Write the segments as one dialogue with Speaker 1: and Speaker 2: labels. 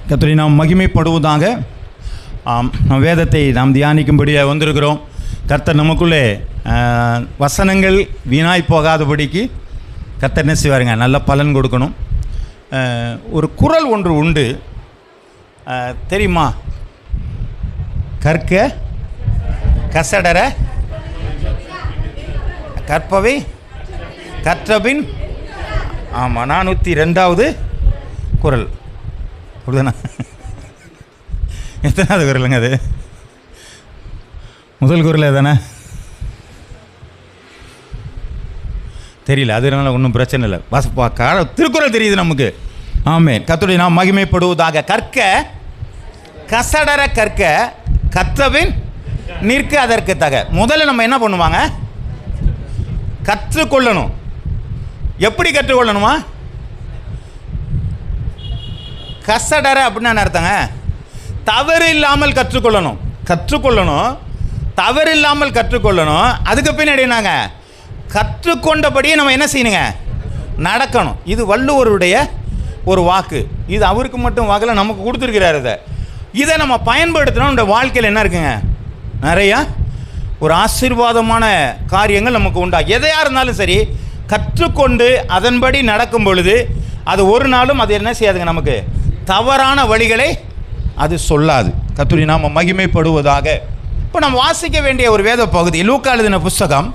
Speaker 1: கர்த்தரை நாம் மகிமைப்படுவதாக. வேதத்தை நாம் தியானிக்கும்படியாக வந்திருக்கிறோம். கர்த்தர் நமக்குள்ளே வசனங்கள் வீணாய் போகாதபடிக்கு கர்த்தர் என்ன செய்வாருங்க, நல்ல பலன் கொடுக்கணும். ஒரு குறள் ஒன்று உண்டு, தெரியுமா? கற்க கசடர கற்பவை கற்றபின். ஆமாம், 402வது குறள். அப்படிதானே? எத்தனாவது குறளுங்க அது? முதல் குறள் தானே? தெரியல, அதனால ஒன்றும் பிரச்சனை இல்லை. திருக்குறள் தெரியுது நமக்கு. ஆமென். கர்த்தருடைய நாம் மகிமைப்படுவதாக. கற்க கசடர கற்க கற்றபின் நிற்க அதற்கு தக. முதல்ல நம்ம என்ன பண்ணுவாங்க? கற்றுக்கொள்ளணும். எப்படி கற்றுக்கொள்ளணுமா? கசடர அப்படின்னு அர்த்தங்க, தவறு இல்லாமல் கற்றுக்கொள்ளணும். கற்றுக்கொள்ளணும், தவறு இல்லாமல் கற்றுக்கொள்ளணும். அதுக்கு பின்னாடி என்னங்க, கற்றுக்கொண்டபடியே நம்ம என்ன செய்யணுங்க, நடக்கணும். இது வள்ளுவருடைய ஒரு வாக்கு. இது அவருக்கு மட்டும் வாக்கில் நமக்கு கொடுத்துருக்கிறாரு. இதை நம்ம பயன்படுத்தினா நம்முடைய வாழ்க்கையில் என்ன இருக்குங்க, நிறையா ஒரு ஆசீர்வாதமான காரியங்கள் நமக்கு உண்டா. எதையாக இருந்தாலும் சரி, கற்றுக்கொண்டு அதன்படி நடக்கும் பொழுது அது ஒரு நாளும் அது என்ன செய்யாதுங்க, நமக்கு தவறான வழிகளை அது சொல்லாது. கர்த்தருடைய நாம மகிமைப்படுவதாக. இப்போ நம்ம வாசிக்க வேண்டிய ஒரு வேத பகுதி லூக்கா எழுதின புஸ்தகம்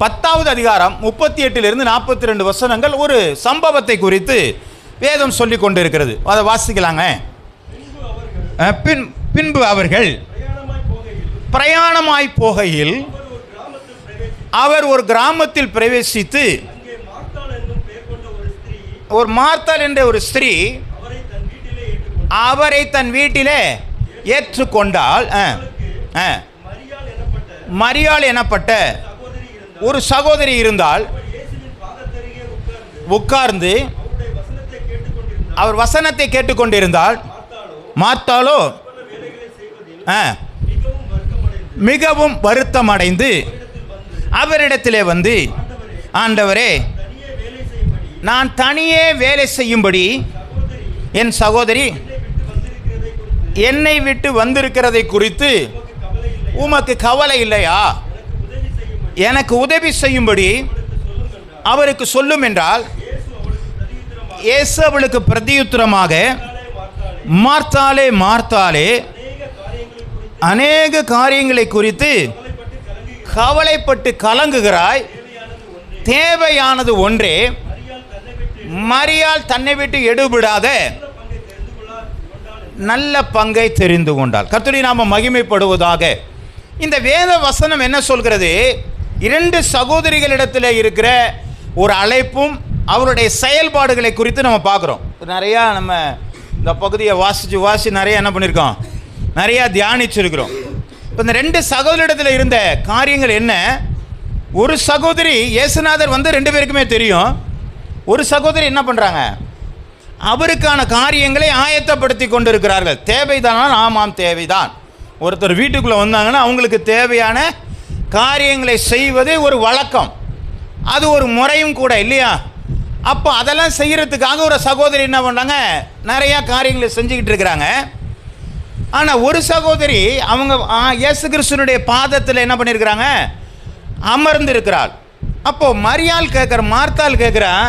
Speaker 1: 10வது அதிகாரம் 38 42 வசனங்கள். ஒரு சம்பவத்தை குறித்து வேதம் சொல்லி கொண்டு இருக்கிறது. அதை வாசிக்கலாங்க. பின்பு அவர்கள் பிரயாணமாய் போகையில் அவர் ஒரு கிராமத்தில் பிரவேசித்து, ஒரு மார்த்தாள் என்ற ஒரு ஸ்திரீ அவரை தன் வீட்டிலே ஏற்றுக்கொண்டால், மரியாள் எனப்பட்ட ஒரு சகோதரி இருந்தால், உட்கார்ந்து அவர் வசனத்தை கேட்டுக்கொண்டிருந்தால், மார்த்தாளோ மிகவும் வருத்தமடைந்து அவரிடத்திலே வந்து, ஆண்டவரே, நான் தனியே வேலை செய்யும்படி என் சகோதரி என்னை விட்டு வந்திருக்கிறதை குறித்து உமக்கு கவலை இல்லையா? எனக்கு உதவி செய்யும்படி அவருக்கு சொல்லும் என்றால், இயேசு அவளுக்கு பிரதியுத்தரமாக, மார்த்தாளே மார்த்தாளே, அநேக காரியங்களை குறித்து கவலைப்பட்டு கலங்குகிறாய், தேவையானது ஒன்றே, மரியாள் தன்னை விட்டு எடுபடாத நல்ல பங்கை தெரிந்து கொண்டாள். கர்த்தருடைய நாம மகிமைப்படுவதாக. இந்த வேத வசனம் என்ன சொல்கிறது? 2 சகோதரிகளிடத்தில் இருக்கிற ஒரு அழைப்பும் அவருடைய செயல்பாடுகளை குறித்து நம்ம பார்க்குறோம். நிறையா நம்ம இந்த பகுதியை வாசி நிறையா என்ன பண்ணியிருக்கோம், நிறையா தியானிச்சிருக்கிறோம். இப்போ இந்த 2 சகோதரிடத்தில் இருந்த காரியங்கள் என்ன? ஒரு சகோதரி, இயேசுநாதர் வந்து 2 பேருக்குமே தெரியும். ஒரு சகோதரி என்ன பண்ணுறாங்க, அவருக்கான காரியங்களை ஆயத்தப்படுத்தி கொண்டு இருக்கிறார்கள். தேவைதானா? ஆமாம், தேவைதான். ஒருத்தர் வீட்டுக்குள்ளே வந்தாங்கன்னா அவங்களுக்கு தேவையான காரியங்களை செய்வது ஒரு வழக்கம், அது ஒரு முறையும் கூட இல்லையா? அப்போ அதெல்லாம் செய்கிறதுக்காக ஒரு சகோதரி என்ன பண்ணுறாங்க, நிறையா காரியங்களை செஞ்சுக்கிட்டு இருக்கிறாங்க. ஆனால் ஒரு சகோதரி அவங்க இயேசு கிறிஸ்துனுடைய பாதத்தில் என்ன பண்ணியிருக்கிறாங்க, அமர்ந்து இருக்கிறாள். அப்போது மரியாள் கேட்குற, மார்த்தாள் கேட்குறான்,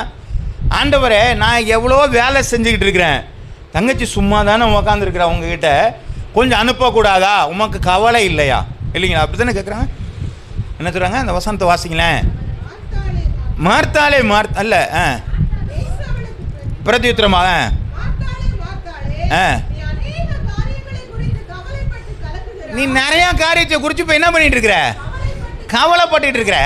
Speaker 1: ஆண்டவரே, நான் எவ்வளோ வேலை செஞ்சுக்கிட்டு இருக்கிறேன், தங்கச்சி சும்மா தானே உட்காந்துருக்குறா, உங்ககிட்ட கொஞ்சம் அனுப்பக்கூடாதா? உமக்கு கவலை இல்லையா? இல்லைங்களா? அப்படி தானே கேட்குறாங்க. என்ன சொல்கிறாங்க? அந்த வசனத்தை வாசிங்களேன். மார்த்தாளே அல்ல, பிரதியுத்தரமாக, நீ நிறையா காரியத்தை குறித்து இப்போ என்ன பண்ணிட்டு இருக்கிற, கவலைப்பட்டு இருக்கிற.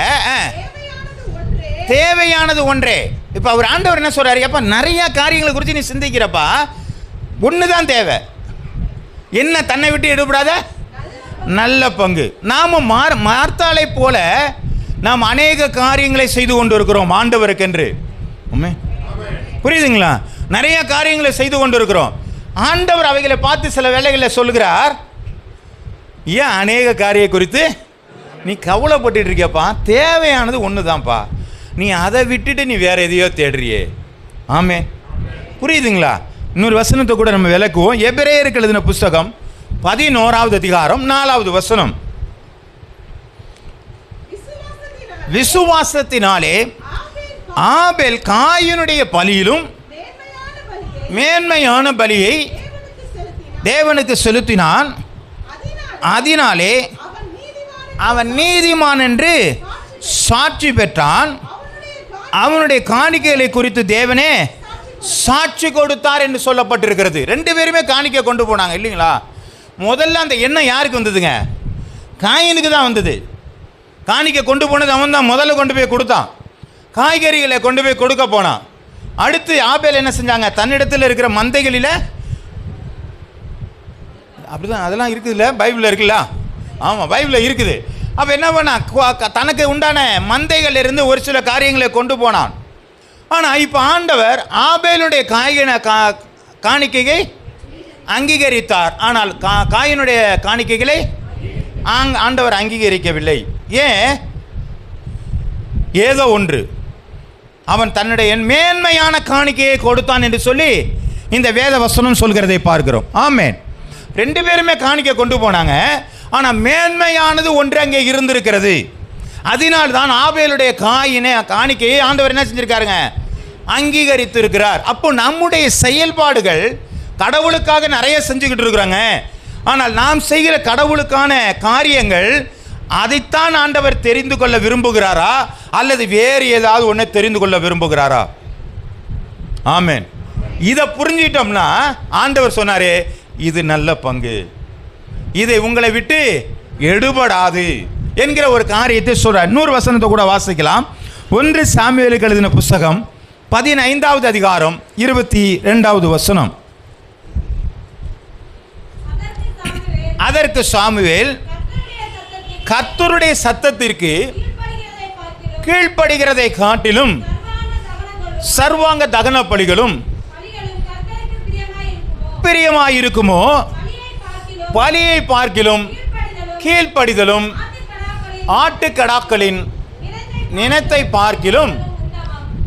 Speaker 1: தேவையானது ஒன்றே. இப்போ அவர் ஆண்டவர் என்ன சொல்றாரு, அப்பா நிறைய காரியங்களை குறித்து நீ சிந்திக்கிறப்பா, ஒன்று தான் தேவை. என்ன? தன்னை விட்டு எடுபடாத நல்ல பங்கு. நாம் மார்த்தாளை போல நாம் அநேக காரியங்களை செய்து கொண்டு இருக்கிறோம் ஆண்டவருக்கென்று. புரியுதுங்களா? நிறைய காரியங்களை செய்து கொண்டு இருக்கிறோம். ஆண்டவர் அவைகளை பார்த்து சில வேளைகளில் சொல்லுகிறார், ஏன் அநேக காரிய குறித்து நீ கவலைப்பட்டு இருக்கியப்பா, தேவையானது ஒன்று தான்ப்பா, நீ அதை விட்டுட்டு நீ வேற எதையோ தேடுறியே. ஆமே, புரியுதுங்களா? இன்னொரு வசனத்தை கூட நம்ம விளக்குவோம். எபிரேயருக்கு எழுதின புஸ்தகம் 11வது அதிகாரம் 4வது வசனம். விசுவாசத்தினாலே ஆபேல் காயினுடைய பலியிலும் மேன்மையான பலியை தேவனுக்கு செலுத்தினான். அதனாலே அவன் நீதிமான் என்று சாட்சி பெற்றான். அவனுடைய காணிக்கைகளை குறித்து தேவனே சாட்சி கொடுத்தார் என்று சொல்லப்பட்டிருக்கிறது. ரெண்டு பேருமே காணிக்கை கொண்டு போனாங்க இல்லைங்களா? முதல்ல அந்த எண்ணம் யாருக்கு வந்ததுங்க? காயினுக்கு தான் வந்தது. காணிக்கை கொண்டு போனது அவன் தான் முதல்ல கொண்டு போய் கொடுத்தான். காய்கறிகளை கொண்டு போய் கொடுக்க போனான். அடுத்து ஆபேல் என்ன செஞ்சாங்க? தன்னிடத்தில் இருக்கிற மந்தைகளில், அப்படிதான் அதெல்லாம் இருக்குதுல்ல, பைபிளில் இருக்குல்ல? ஆமாம், பைபிளில் இருக்குது. அப்போ என்ன பண்ணான்? தனக்கு உண்டான மந்தைகள் இருந்து ஒரு சில காரியங்களை கொண்டு போனான். ஆனால் இப்போ ஆண்டவர் ஆபேலுடைய காணிக்கையை அங்கீகரித்தார். ஆனால் காயினுடைய காணிக்கைகளை ஆண்டவர் அங்கீகரிக்கவில்லை. ஏன்? ஏதோ ஒன்று, அவன் தன்னுடைய மேன்மையான காணிக்கையை கொடுத்தான் என்று சொல்லி இந்த வேத வசனம் சொல்கிறதை பார்க்கிறோம். ஆமென். ரெண்டு பேருமே காணிக்கை கொண்டு போனாங்க. ஆனால் மேன்மையானது ஒன்று அங்கே இருந்திருக்கிறது. அதனால் தான் ஆபேலுடைய காணிக்கையை ஆண்டவர் என்ன செஞ்சிருக்காருங்க? அங்கீகரித்து இருக்கிறார். அப்போ நம்முடைய செயல்பாடுகள் கடவுளுக்காக நிறைய செஞ்சுக்கிட்டு இருக்கிறாங்க. ஆனால் நாம் செய்கிற கடவுளுக்கான காரியங்கள் அதைத்தான் ஆண்டவர் தெரிந்து கொள்ள விரும்புகிறாரா அல்லது வேறு ஏதாவது ஒன்றை தெரிந்து கொள்ள விரும்புகிறாரா? ஆமென். இதை புரிஞ்சிட்டோம்னா ஆண்டவர் சொன்னாரே, இது நல்ல பங்கு, இதை உங்களை விட்டு எடுபடாது என்கிற ஒரு காரியத்தை சொல்றார். இன்னொரு வசனத்தை கூட வாசிக்கலாம். 1 சாமுவேலுக்கு எழுதின புஸ்தகம் 15வது அதிகாரம் 22வது வசனம். அதற்கு சாமுவேல் கர்த்தருடைய சத்தத்திற்கு கீழ்ப்படுகிறதை காட்டிலும் சர்வாங்க தகன பலிகளும் பிரியமாயிருக்குமோ? பலியை பார்க்கிலும் கீழ்ப்படிதலும் ஆட்டுக்கடாக்களின் நினத்தை பார்க்கிலும்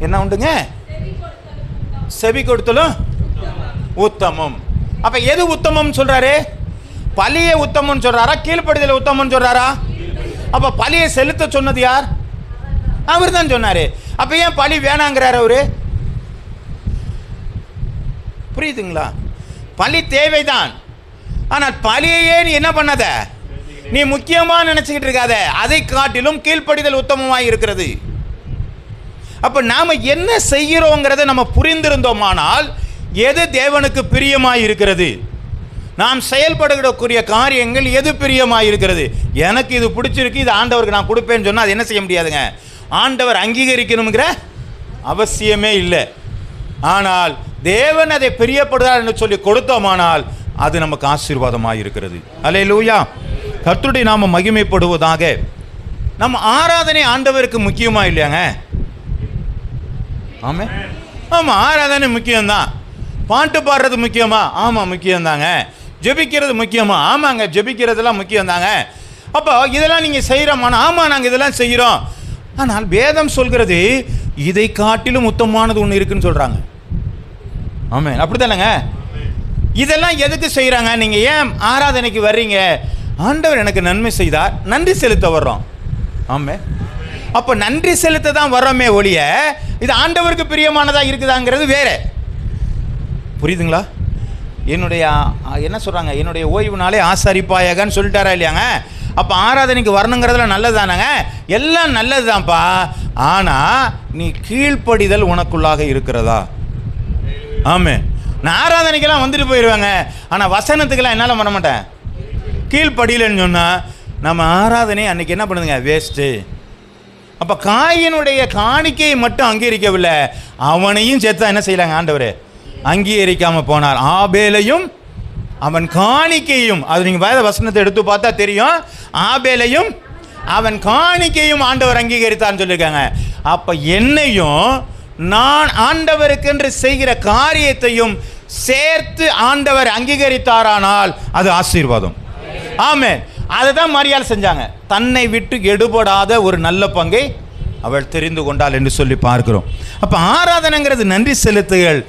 Speaker 1: என்ன உண்டுங்க? செவி கொடுத்தலும் உத்தமம். அப்ப எது உத்தமம் சொல்றாரு? பலியை உத்தமம் சொல்றாரா, கீழ்ப்படிதல் உத்தமம் சொல்றாரா? அப்ப பலியை செலுத்த சொன்னது யார்? அவர் தான் சொன்னாரு. அப்ப ஏன் பலி வேணாங்கிறார் அவரு? புரியுதுங்களா? பலி தேவைதான். ஆனால் பலியையே நீ என்ன பண்ணாத, நீ முக்கியமா நினைச்சுக்கிட்டு இருக்காத. அதை காட்டிலும் கீழ்ப்படிதல் உத்தமமாய் இருக்கிறது. அப்ப நாம என்ன செய்கிறோங்கிறத நம்ம புரிந்திருந்தோமானால் எது தேவனுக்கு பிரியமாய் இருக்கிறது, நாம் செயல்படக்கூடிய காரியங்கள் எது பிரியமாய் இருக்கிறது, எனக்கு இது பிடிச்சிருக்கு, இது ஆண்டவருக்கு நான் கொடுப்பேன்னு சொன்னால் அது என்ன செய்ய முடியாதுங்க? ஆண்டவர் அங்கீகரிக்கணுங்கிற அவசியமே இல்லை. ஆனால் தேவன் அதை பிரியப்படுகிறார் என்று சொல்லி கொடுத்தோமானால் அது நமக்கு ஆசீர்வாதமாக இருக்கிறது. அல்லேலூயா. கர்த்தருடைய நாம மகிமைப்படுவதாக. நம்ம ஆராதனை ஆண்டவருக்கு முக்கியமா இல்லையாங்க? ஆமா ஆமா, ஆராதனை முக்கியம்தான். பாட்டு பாடுறது முக்கியமா? ஆமா முக்கியம்தாங்க. ஜெபிக்கிறது முக்கியமா? ஆமாங்க, ஜெபிக்கிறதுலாம் முக்கியம்தாங்க. அப்போ இதெல்லாம் நீங்கள் செய்கிறோமானா? ஆமாம், நாங்கள் இதெல்லாம் செய்கிறோம். ஆனால் வேதம் சொல்கிறது இதை காட்டிலும் உத்தமமானது ஒன்று இருக்குன்னு சொல்கிறாங்க. ஆமாம், அப்படி தானேங்க? இதெல்லாம் எதுக்கு செய்கிறாங்க? நீங்கள் ஏன் ஆராதனைக்கு வர்றீங்க? ஆண்டவர் எனக்கு நன்மை செய்தார், நன்றி செலுத்த வர்றோம். ஆமாம், அப்போ நன்றி செலுத்த தான் வர்றோமே ஒழிய இது ஆண்டவருக்கு பிரியமானதாக இருக்குதாங்கிறது வேறு. புரியுதுங்களா? என்னுடைய என்ன சொல்கிறாங்க, என்னுடைய ஓய்வு நாளே ஆசாரிப்பாயகன்னு சொல்லிட்டாரா இல்லையாங்க? அப்போ ஆராதனைக்கு வரணுங்கிறதுல நல்லது தானேங்க? எல்லாம் நல்லது தான்ப்பா. ஆனால் நீ கீழ்ப்படிதல் உனக்குள்ளாக இருக்கிறதா? ஆமாம், நான் ஆராதனைக்கெல்லாம் வந்துட்டு போயிடுவேங்க, ஆனால் வசனத்துக்கெல்லாம் என்னால் பண்ண மாட்டேன். கீழ்ப்படியலன்னு சொன்னால் நம்ம ஆராதனை அன்றைக்கி என்ன பண்ணுதுங்க? வேஸ்ட்டு. அப்போ காயினுடைய காணிக்கையை மட்டும் அங்கீகரிக்கவில்லை, அவனையும் சேர்த்தா என்ன செய்யலாங்க? ஆண்டவர் அங்கீகரிக்காமல் போனார். ஆபேலையும் அவன் காணிக்கையும், அது நீங்கள் வேத வசனத்தை எடுத்து பார்த்தா தெரியும். ஆபேலையும் அவன் காணிக்கையும் ஆண்டவர் அங்கீகரித்தான்னு சொல்லியிருக்காங்க. அப்போ என்னையும் நான் ஆண்டவருக்கென்று செய்கிற காரியத்தையும் சேர்த்து ஆண்டவர் அங்கீகரித்தாரானால் அது ஆசீர்வாதம். ஆமென். அதை தான் மரியாள் செஞ்சாங்க. தன்னை விட்டு எடுபடாத ஒரு நல்ல பங்கை அவள் தெரிந்து கொண்டாள் என்று சொல்லி பார்க்கிறோம். அப்போ ஆராதனைங்கிறது நன்றி செலுத்துகள்,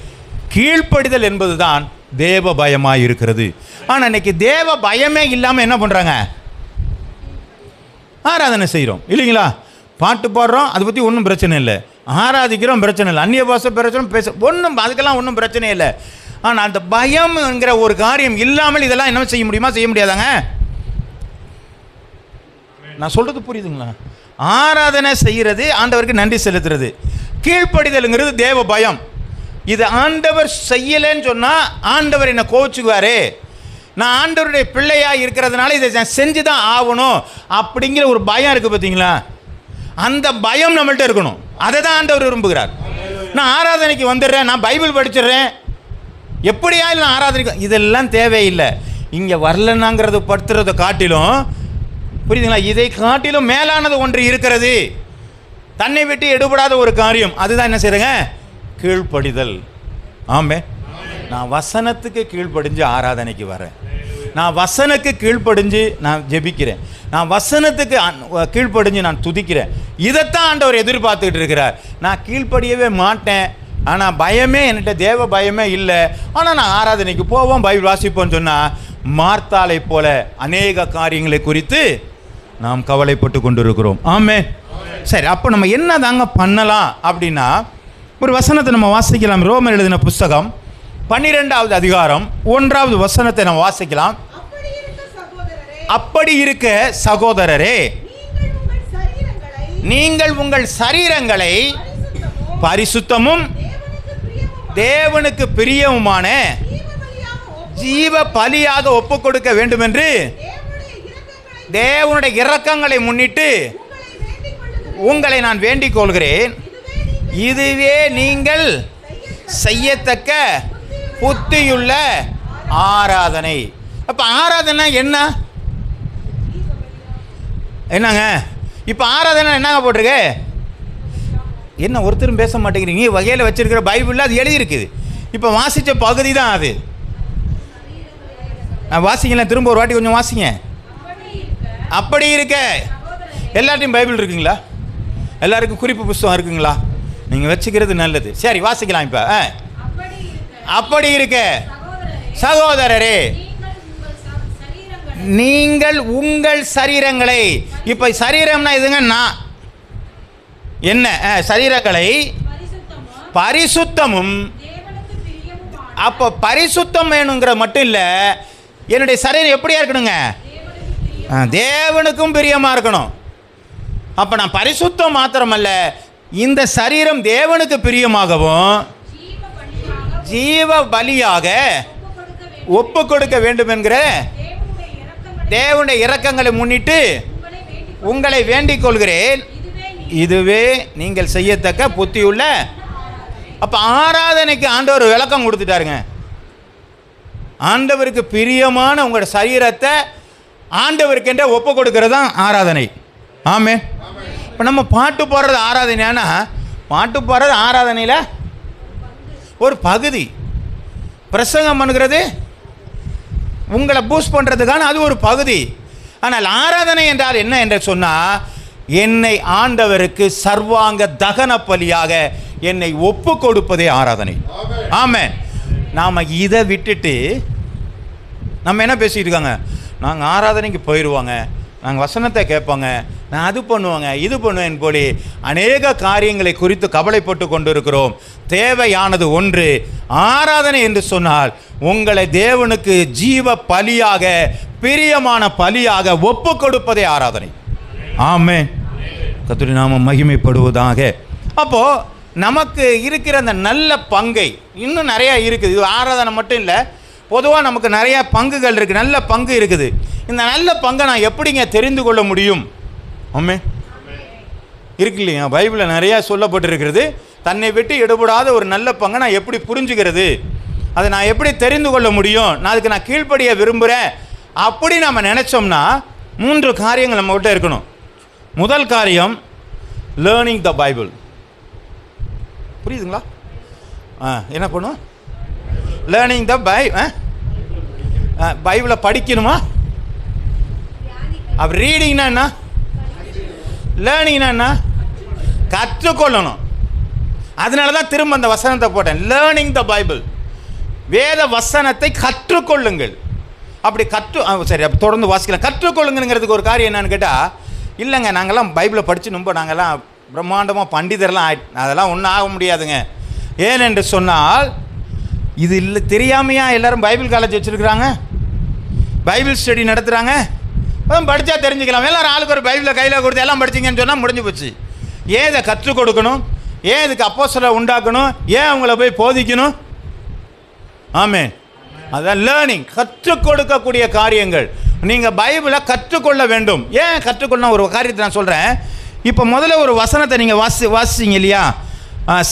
Speaker 1: கீழ்ப்படிதல் என்பதுதான் தேவ பயமாக இருக்கிறது. ஆனால் இன்னைக்கு தேவ பயமே இல்லாமல் என்ன பண்ணுறாங்க? ஆராதனை செய்கிறோம் இல்லைங்களா? பாட்டு பாடுறோம், அதை பற்றி ஒன்றும் பிரச்சனை இல்லை. ஆராதிக்கிறோம், பிரச்சனை இல்லை. அந்நிய பாஷை பேச ஒன்றும், அதுக்கெல்லாம் ஒன்றும் பிரச்சனை இல்லை. ஆனால் அந்த பயம்ங்கிற ஒரு காரியம் இல்லாமல் இதெல்லாம் என்ன செய்ய முடியுமா? செய்ய முடியாதாங்க? நான் சொல்கிறது புரியுதுங்களா? ஆராதனை செய்கிறது ஆண்டவருக்கு நன்றி செலுத்துறது, கீழ்ப்படிதலுங்கிறது தேவ பயம். இது ஆண்டவர் செய்யலைன்னு சொன்னால் ஆண்டவர் என்னை கோச்சுக்குவார், நான் ஆண்டவருடைய பிள்ளையாக இருக்கிறதுனால இதை நான் செஞ்சு தான் ஆகணும் அப்படிங்கிற ஒரு பயம் இருக்குது பார்த்தீங்களா? அந்த பயம் நம்மள்கிட்ட இருக்கணும். அதை தான் ஆண்டவர் விரும்புகிறார். நான் ஆராதனைக்கு வந்துடுறேன், நான் பைபிள் படிச்சிடுறேன், எப்படியா இல்லை நான் ஆராதனைக்கு, இதெல்லாம் தேவையில்லை. இங்கே வரலன்னாங்கிறது படுத்துறதை காட்டிலும், புரியுதுங்களா, இதை காட்டிலும் மேலானது ஒன்று இருக்கிறது. தன்னை விட்டு எடுபடாத ஒரு காரியம், அதுதான் என்ன செய்யுங்க? கீழ்ப்படிதல். ஆமே, நான் வசனத்துக்கு கீழ்ப்படிஞ்சு ஆராதனைக்கு வரேன், நான் வசனுக்கு கீழ்ப்படிஞ்சு நான் ஜெபிக்கிறேன், நான் வசனத்துக்கு கீழ்ப்படிஞ்சு நான் துதிக்கிறேன். இதைத்தான் ஆண்டவர் எதிர்பார்த்துக்கிட்டு இருக்கிறார். நான் கீழ்ப்படியவே மாட்டேன், ஆனால் பயமே என்கிட்ட தேவ பயமே இல்லை, ஆனால் நான் ஆராதனைக்கு போவோம், பைபிள் வாசிப்போம்னு சொன்னால் மார்த்தாளை போல அநேக காரியங்களை குறித்து நாம் கவலைப்பட்டு கொண்டு இருக்கிறோம். ஆமே, சரி, அப்போ நம்ம என்ன தாங்க பண்ணலாம் அப்படின்னா, ஒரு வசனத்தை நம்ம வாசிக்கலாம். ரோமர் எழுதின புஸ்தகம் 12வது அதிகாரம் 1வது வசனத்தை நம்ம வாசிக்கலாம். அப்படி இருக்க சகோதரரே, நீங்கள் உங்கள் சரீரங்களை பரிசுத்தமும் தேவனுக்கு பிரியமுமான ஜீவ பலியாக ஒப்புக் கொடுக்க வேண்டும் என்று தேவனுடைய இரக்கங்களை முன்னிட்டு உங்களை நான் வேண்டிக் கொள்கிறேன். இதுவே நீங்கள் செய்யத்தக்க புத்தியுள்ள ஆராதனை. அப்போ ஆராதனை என்னங்க? இப்போ ஆராதனை என்னங்க போட்டிருக்கு? என்ன ஒருத்தரும் பேச மாட்டேங்கிறீங்க? வகையில் வச்சிருக்கிற பைபிளில் அது எழுதியிருக்குது. இப்போ வாசித்த பகுதி தான் அது. வாசிங்களேன், திரும்ப ஒரு வாட்டி கொஞ்சம் வாசிங்க. அப்படி இருக்க, எல்லாத்தையும் பைபிள் இருக்குங்களா? எல்லாருக்கும் குறிப்பு புஸ்தகம் இருக்குங்களா? நீங்கள் வச்சுக்கிறது நல்லது. சரி, வாசிக்கலாம். இப்போ அப்படி இருக்க சகோதரரே, நீங்கள் உங்கள் சரீரங்களை, இப்போ சரீரம்னா இதுங்க, நான் என்ன சரீரங்களை பரிசுத்தமும், அப்போ பரிசுத்தம் வேணுங்கிற மட்டும் இல்லை, என்னுடைய சரீரம் எப்படியா இருக்கணுங்க? தேவனுக்கும் பிரியமாக இருக்கணும். அப்போ நான் பரிசுத்தம் மாத்திரமல்ல, இந்த சரீரம் தேவனுக்கு பிரியமாகவும் ஜீவ பலியாக ஒப்பு கொடுக்க வேண்டும் என்கிற தேவனுடைய இரக்கங்களை முன்னிட்டு உங்களை வேண்டிக் கொள்கிறேன். இதுவே நீங்கள் செய்யத்தக்க புத்தியுள்ள. அப்போ ஆராதனைக்கு ஆண்டவர் விளக்கம் கொடுத்துட்டாருங்க. ஆண்டவருக்கு பிரியமான உங்களோட சரீரத்தை ஆண்டவருக்கென்ற ஒப்பு கொடுக்கறது தான் ஆராதனை. ஆமே, இப்போ நம்ம பாட்டு பாடுறது ஆராதனையானா, பாட்டு பாடுறது ஆராதனையில் ஒரு பகுதி. பிரசங்கம் பண்ணுகிறது உங்களை பூஸ்ட் பண்ணுறதுக்கான அது ஒரு பகுதி. ஆனால் ஆராதனை என்றால் என்ன என்று சொன்னால், என்னை ஆண்டவருக்கு சர்வாங்க தகன பலியாக என்னை ஒப்பு கொடுப்பதே ஆராதனை. ஆமென். நாம் இதை விட்டுட்டு நம்ம என்ன பேசிகிட்டு இருக்காங்க? நாங்கள் ஆராதனைக்கு போயிடுவாங்க, நாங்கள் வசனத்தை கேட்பாங்க, நான் அது பண்ணுவாங்க, இது பண்ணுவேன் போலி அநேக காரியங்களை குறித்து கவலைப்பட்டு கொண்டு இருக்கிறோம். தேவையானது ஒன்று, ஆராதனை என்று சொன்னால் உங்களை தேவனுக்கு ஜீவ பலியாக, பிரியமான பலியாக ஒப்பு கொடுப்பதே ஆராதனை. ஆமென். கர்த்தருடைய நாமம் மகிமைப்படுவதாக. அப்போது நமக்கு இருக்கிற அந்த நல்ல பங்கை, இன்னும் நிறையா இருக்குது. இது ஆராதனை மட்டும் இல்லை, பொதுவாக நமக்கு நிறையா பங்குகள் இருக்குது, நல்ல பங்கு இருக்குது. இந்த நல்ல பங்கை நான் எப்படிங்க தெரிந்து கொள்ள முடியும்? ஆமே, இருக்கு இல்லையா? பைபிளில் நிறையா சொல்லப்பட்டிருக்கிறது. தன்னை விட்டு எடுபடாத ஒரு நல்ல பங்கை நான் எப்படி புரிஞ்சுக்கிறது, அதை நான் எப்படி தெரிந்து கொள்ள முடியும், நான் அதுக்கு நான் கீழ்ப்படிய விரும்புகிறேன் அப்படி நம்ம நினச்சோம்னா 3 காரியங்கள் நம்மகிட்ட இருக்கணும். முதல் காரியம், லேர்னிங் த பைபிள். புரியுதுங்களா? என்ன பண்ணும்? லேர்னிங் த பைபிளை படிக்கணுமா? அப்போ ரீடிங்னா என்ன? லேர்னிங்னா என்ன? கற்றுக்கொள்ளணும். அதனால தான் திரும்ப அந்த வசனத்தை போட்டேன், லேர்னிங் த பைபிள். வேத வசனத்தை கற்றுக்கொள்ளுங்கள். அப்படி சரி, அப்படி தொடர்ந்து வாசிக்கலாம். கற்றுக்கொள்ளுங்கிறதுக்கு ஒரு காரியம் என்னன்னு கேட்டால், இல்லைங்க நாங்கள்லாம் பைபிளை படித்து ரொம்ப நாங்கள்லாம் பிரம்மாண்டமாக பண்டிதர்லாம் அதெல்லாம் ஒன்றும் ஆக முடியாதுங்க. ஏனென்று சொன்னால், இது இல்லை தெரியாமையா எல்லாரும் பைபிள் காலேஜ் வச்சுருக்குறாங்க, பைபிள் ஸ்டடி நடத்துகிறாங்க. படித்தா தெரிஞ்சுக்கலாம். எல்லாரும் ஆளுக்கு ஒரு பைபிளை கையில் கொடுத்து எல்லாம் படிச்சிங்கன்னு சொன்னால் முடிஞ்சு போச்சு. ஏன் இதை கற்றுக் கொடுக்கணும்? ஏன் இதுக்கு அப்போஸ்தலரை உண்டாக்கணும்? ஏன் அவங்கள போய் போதிக்கணும்? ஆமென். அதான் லேர்னிங், கற்றுக் கொடுக்கக்கூடிய காரியங்கள். நீங்கள் பைபிளை கற்றுக்கொள்ள வேண்டும். ஏன் கற்றுக்கொள்ள ஒரு காரியத்தை நான் சொல்கிறேன். இப்போ முதல்ல ஒரு வசனத்தை நீங்கள் வாசிச்சிங்க இல்லையா?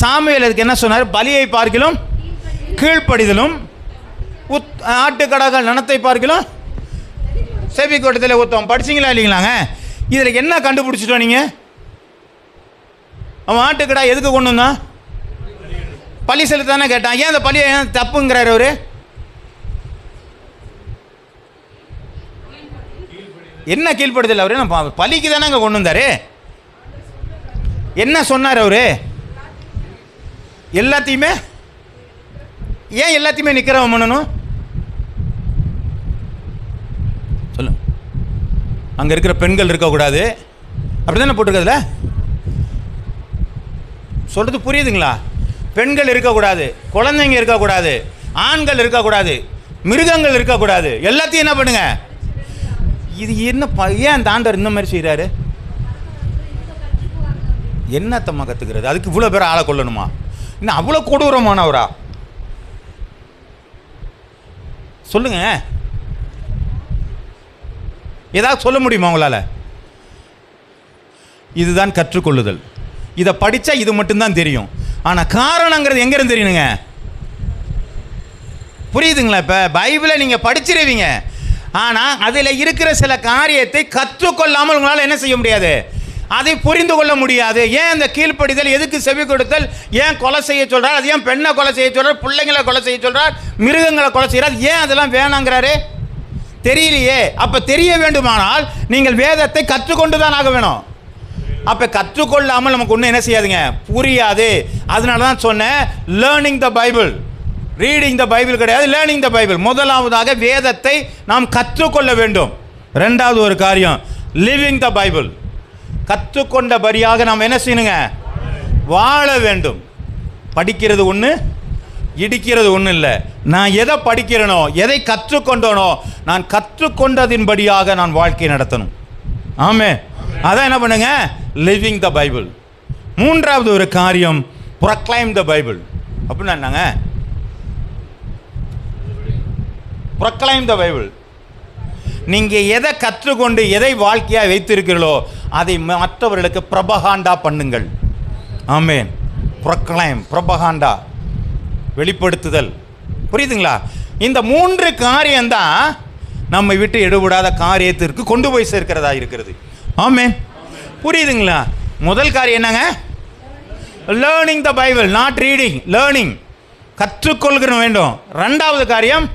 Speaker 1: சாமுவேல் அதுக்கு என்ன சொன்னார்? பலியை பார்க்கிலும் கீழ்ப்படிதலும், ஆட்டுக்கடாக்கள் நனத்தை பார்க்கிலும் செவி கோட்டத்தில் ஊத்தம். படிச்சிங்களா இல்லைங்களாங்க? இதில் என்ன கண்டுபிடிச்சிட்டோம் நீங்கள்? அவன் ஆட்டுக்கடா எதுக்கு கொண்டு வந்தான்? பலி செலுத்தானே கேட்டான். ஏன் அந்த பலியை ஏன் தப்புங்கிறார் அவரு? என்ன கீழ்ப்படுதல் அவரு? நம்ம பலிக்கு தானே அங்கே கொண்டு வந்தாரு. என்ன சொன்னார் அவரு? எல்லாத்தையுமே ஏன் எல்லாத்தையுமே நிற்கிறவன் பண்ணணும்? சொல்லு. அங்கே இருக்கிற பெண்கள் இருக்கக்கூடாது, அப்படி தானே போட்டிருக்கிறதுல? சொல்கிறது புரியுதுங்களா? பெண்கள் இருக்கக்கூடாது, குழந்தைங்க இருக்கக்கூடாது, ஆண்கள் இருக்கக்கூடாது, மிருகங்கள் இருக்கக்கூடாது, எல்லாத்தையும் என்ன பண்ணுங்க? இது என்ன? ஏன் அந்த ஆண்டவர் இந்த மாதிரி செய்கிறாரு? என்னத்தம்மா கற்றுக்கிறது? அதுக்கு இவ்வளோ பேர் ஆளை கொள்ளணுமா? இன்னும் அவ்வளோ கொடூரமானவரா? சொல்லுங்க, ஏதாவது சொல்ல முடியுமா உங்களால்? இதுதான் கற்றுக்கொள்ளுதல். இதை படித்தா இது மட்டும்தான் தெரியும். ஆனால் காரணங்கிறது எங்கேருந்து தெரியணுங்க? புரியுதுங்களா? இப்போ பைபிளை நீங்கள் படிச்சிருவீங்க, ஆனால் அதில் இருக்கிற சில காரியத்தை கற்றுக்கொள்ளாமல் உங்களால் என்ன செய்ய முடியாது? அதை புரிந்து கொள்ள முடியாது. ஏன் அந்த கீழ்ப்படிதல், எதுக்கு செவி கொடுத்தல், ஏன் கொலை செய்ய சொல்கிறார், அது ஏன் பெண்ணை கொலை செய்ய சொல்கிறார், பிள்ளைங்களை கொலை செய்ய சொல்கிறார், மிருகங்களை கொலை செய்கிறார், ஏன் அதெல்லாம் வேணாங்கிறாரு? தெரியலையே. அப்போ தெரிய வேண்டுமானால் நீங்கள் வேதத்தை கற்றுக்கொண்டு தான் ஆக வேணும். அப்போ கற்றுக்கொள்ளாமல் நமக்கு ஒன்றும் என்ன செய்யாதுங்க? புரியாது. அதனால தான் சொன்னேன், learning the Bible. Reading the Bible கிடையாது, லேர்னிங் த பைபிள். முதலாவதாக வேதத்தை நாம் கற்றுக்கொள்ள வேண்டும். ரெண்டாவது ஒரு காரியம், லிவிங் த பைபிள். கற்றுக்கொண்டபடியாக நாம் என்ன செய்யணுங்க? வாழ வேண்டும். படிக்கிறது ஒன்று, இடிக்கிறது ஒன்றும் இல்லை. நான் எதை படிக்கிறேனோ, எதை கற்றுக்கொண்டோனோ, நான் கற்றுக்கொண்டதின்படியாக நான் வாழ்க்கை நடத்தணும். ஆமே, அதான் என்ன பண்ணுங்க? Living the Bible. மூன்றாவது ஒரு காரியம், ப்ரொக்ளைம் த பைபிள். அப்படின்னா என்னங்க? Proclaim the Bible. நீங்கள் எதை கற்றுக்கொண்டு எதை வாழ்க்கையாக வைத்திருக்கிறீர்களோ அதை மற்றவர்களுக்கு ப்ரபகாண்டா பண்ணுங்கள். ஆமென். ப்ரொக்ளைம், ப்ரபகாண்டா, வெளிப்படுத்துதல். புரியுதுங்களா? இந்த மூன்று காரியம்தான் நம்மை விட்டு எடுபடாத காரியத்திற்கு கொண்டு போய் சேர்க்கிறதா இருக்கிறது. ஆமென். புரியுதுங்களா? முதல் காரியம் என்னங்க? Learning the Bible, not reading, learning, கற்றுக்கொள்கிற வேண்டும். ரெண்டாவது காரியம்,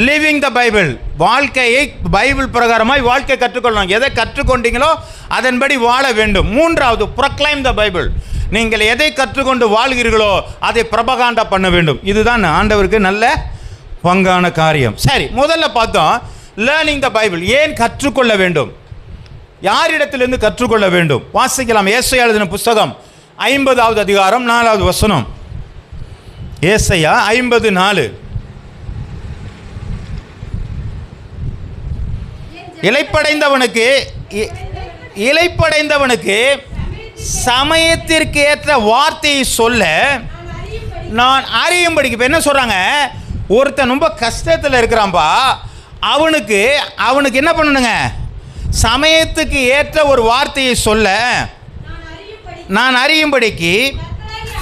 Speaker 1: லிவிங் த பைபிள், வாழ்க்கையை பைபிள் பிரகாரமாய் வாழ்க்கை கற்றுக்கொள்ளணும். எதை கற்றுக்கொண்டீங்களோ அதன்படி வாழ வேண்டும். மூன்றாவது, ப்ரொக்ளைம் த பைபிள், நீங்கள் எதை கற்றுக்கொண்டு வாழ்கிறீர்களோ அதை பிரபகாண்டா பண்ண வேண்டும். இதுதான் ஆண்டவருக்கு நல்ல பங்கான காரியம். சரி, முதல்ல பார்த்தோம் லேர்னிங் த பைபிள். ஏன் கற்றுக்கொள்ள வேண்டும்? யாரிடத்திலிருந்து கற்றுக்கொள்ள வேண்டும்? வாசிக்கலாம். ஏசாயா எழுதின புஸ்தகம் 50வது அதிகாரம் 4வது வசனம். ஏசாயா 50:4. இளைப்படைந்தவனுக்கு சமயத்திற்கு ஏற்ற வார்த்தையை சொல்ல நான் அறியும்படிக்கு. இப்போ என்ன சொல்கிறாங்க? ஒருத்தன் ரொம்ப கஷ்டத்தில் இருக்கிறான்பா, அவனுக்கு என்ன பண்ணணுங்க? சமயத்துக்கு ஏற்ற ஒரு வார்த்தையை சொல்ல நான் அறியும்படிக்கு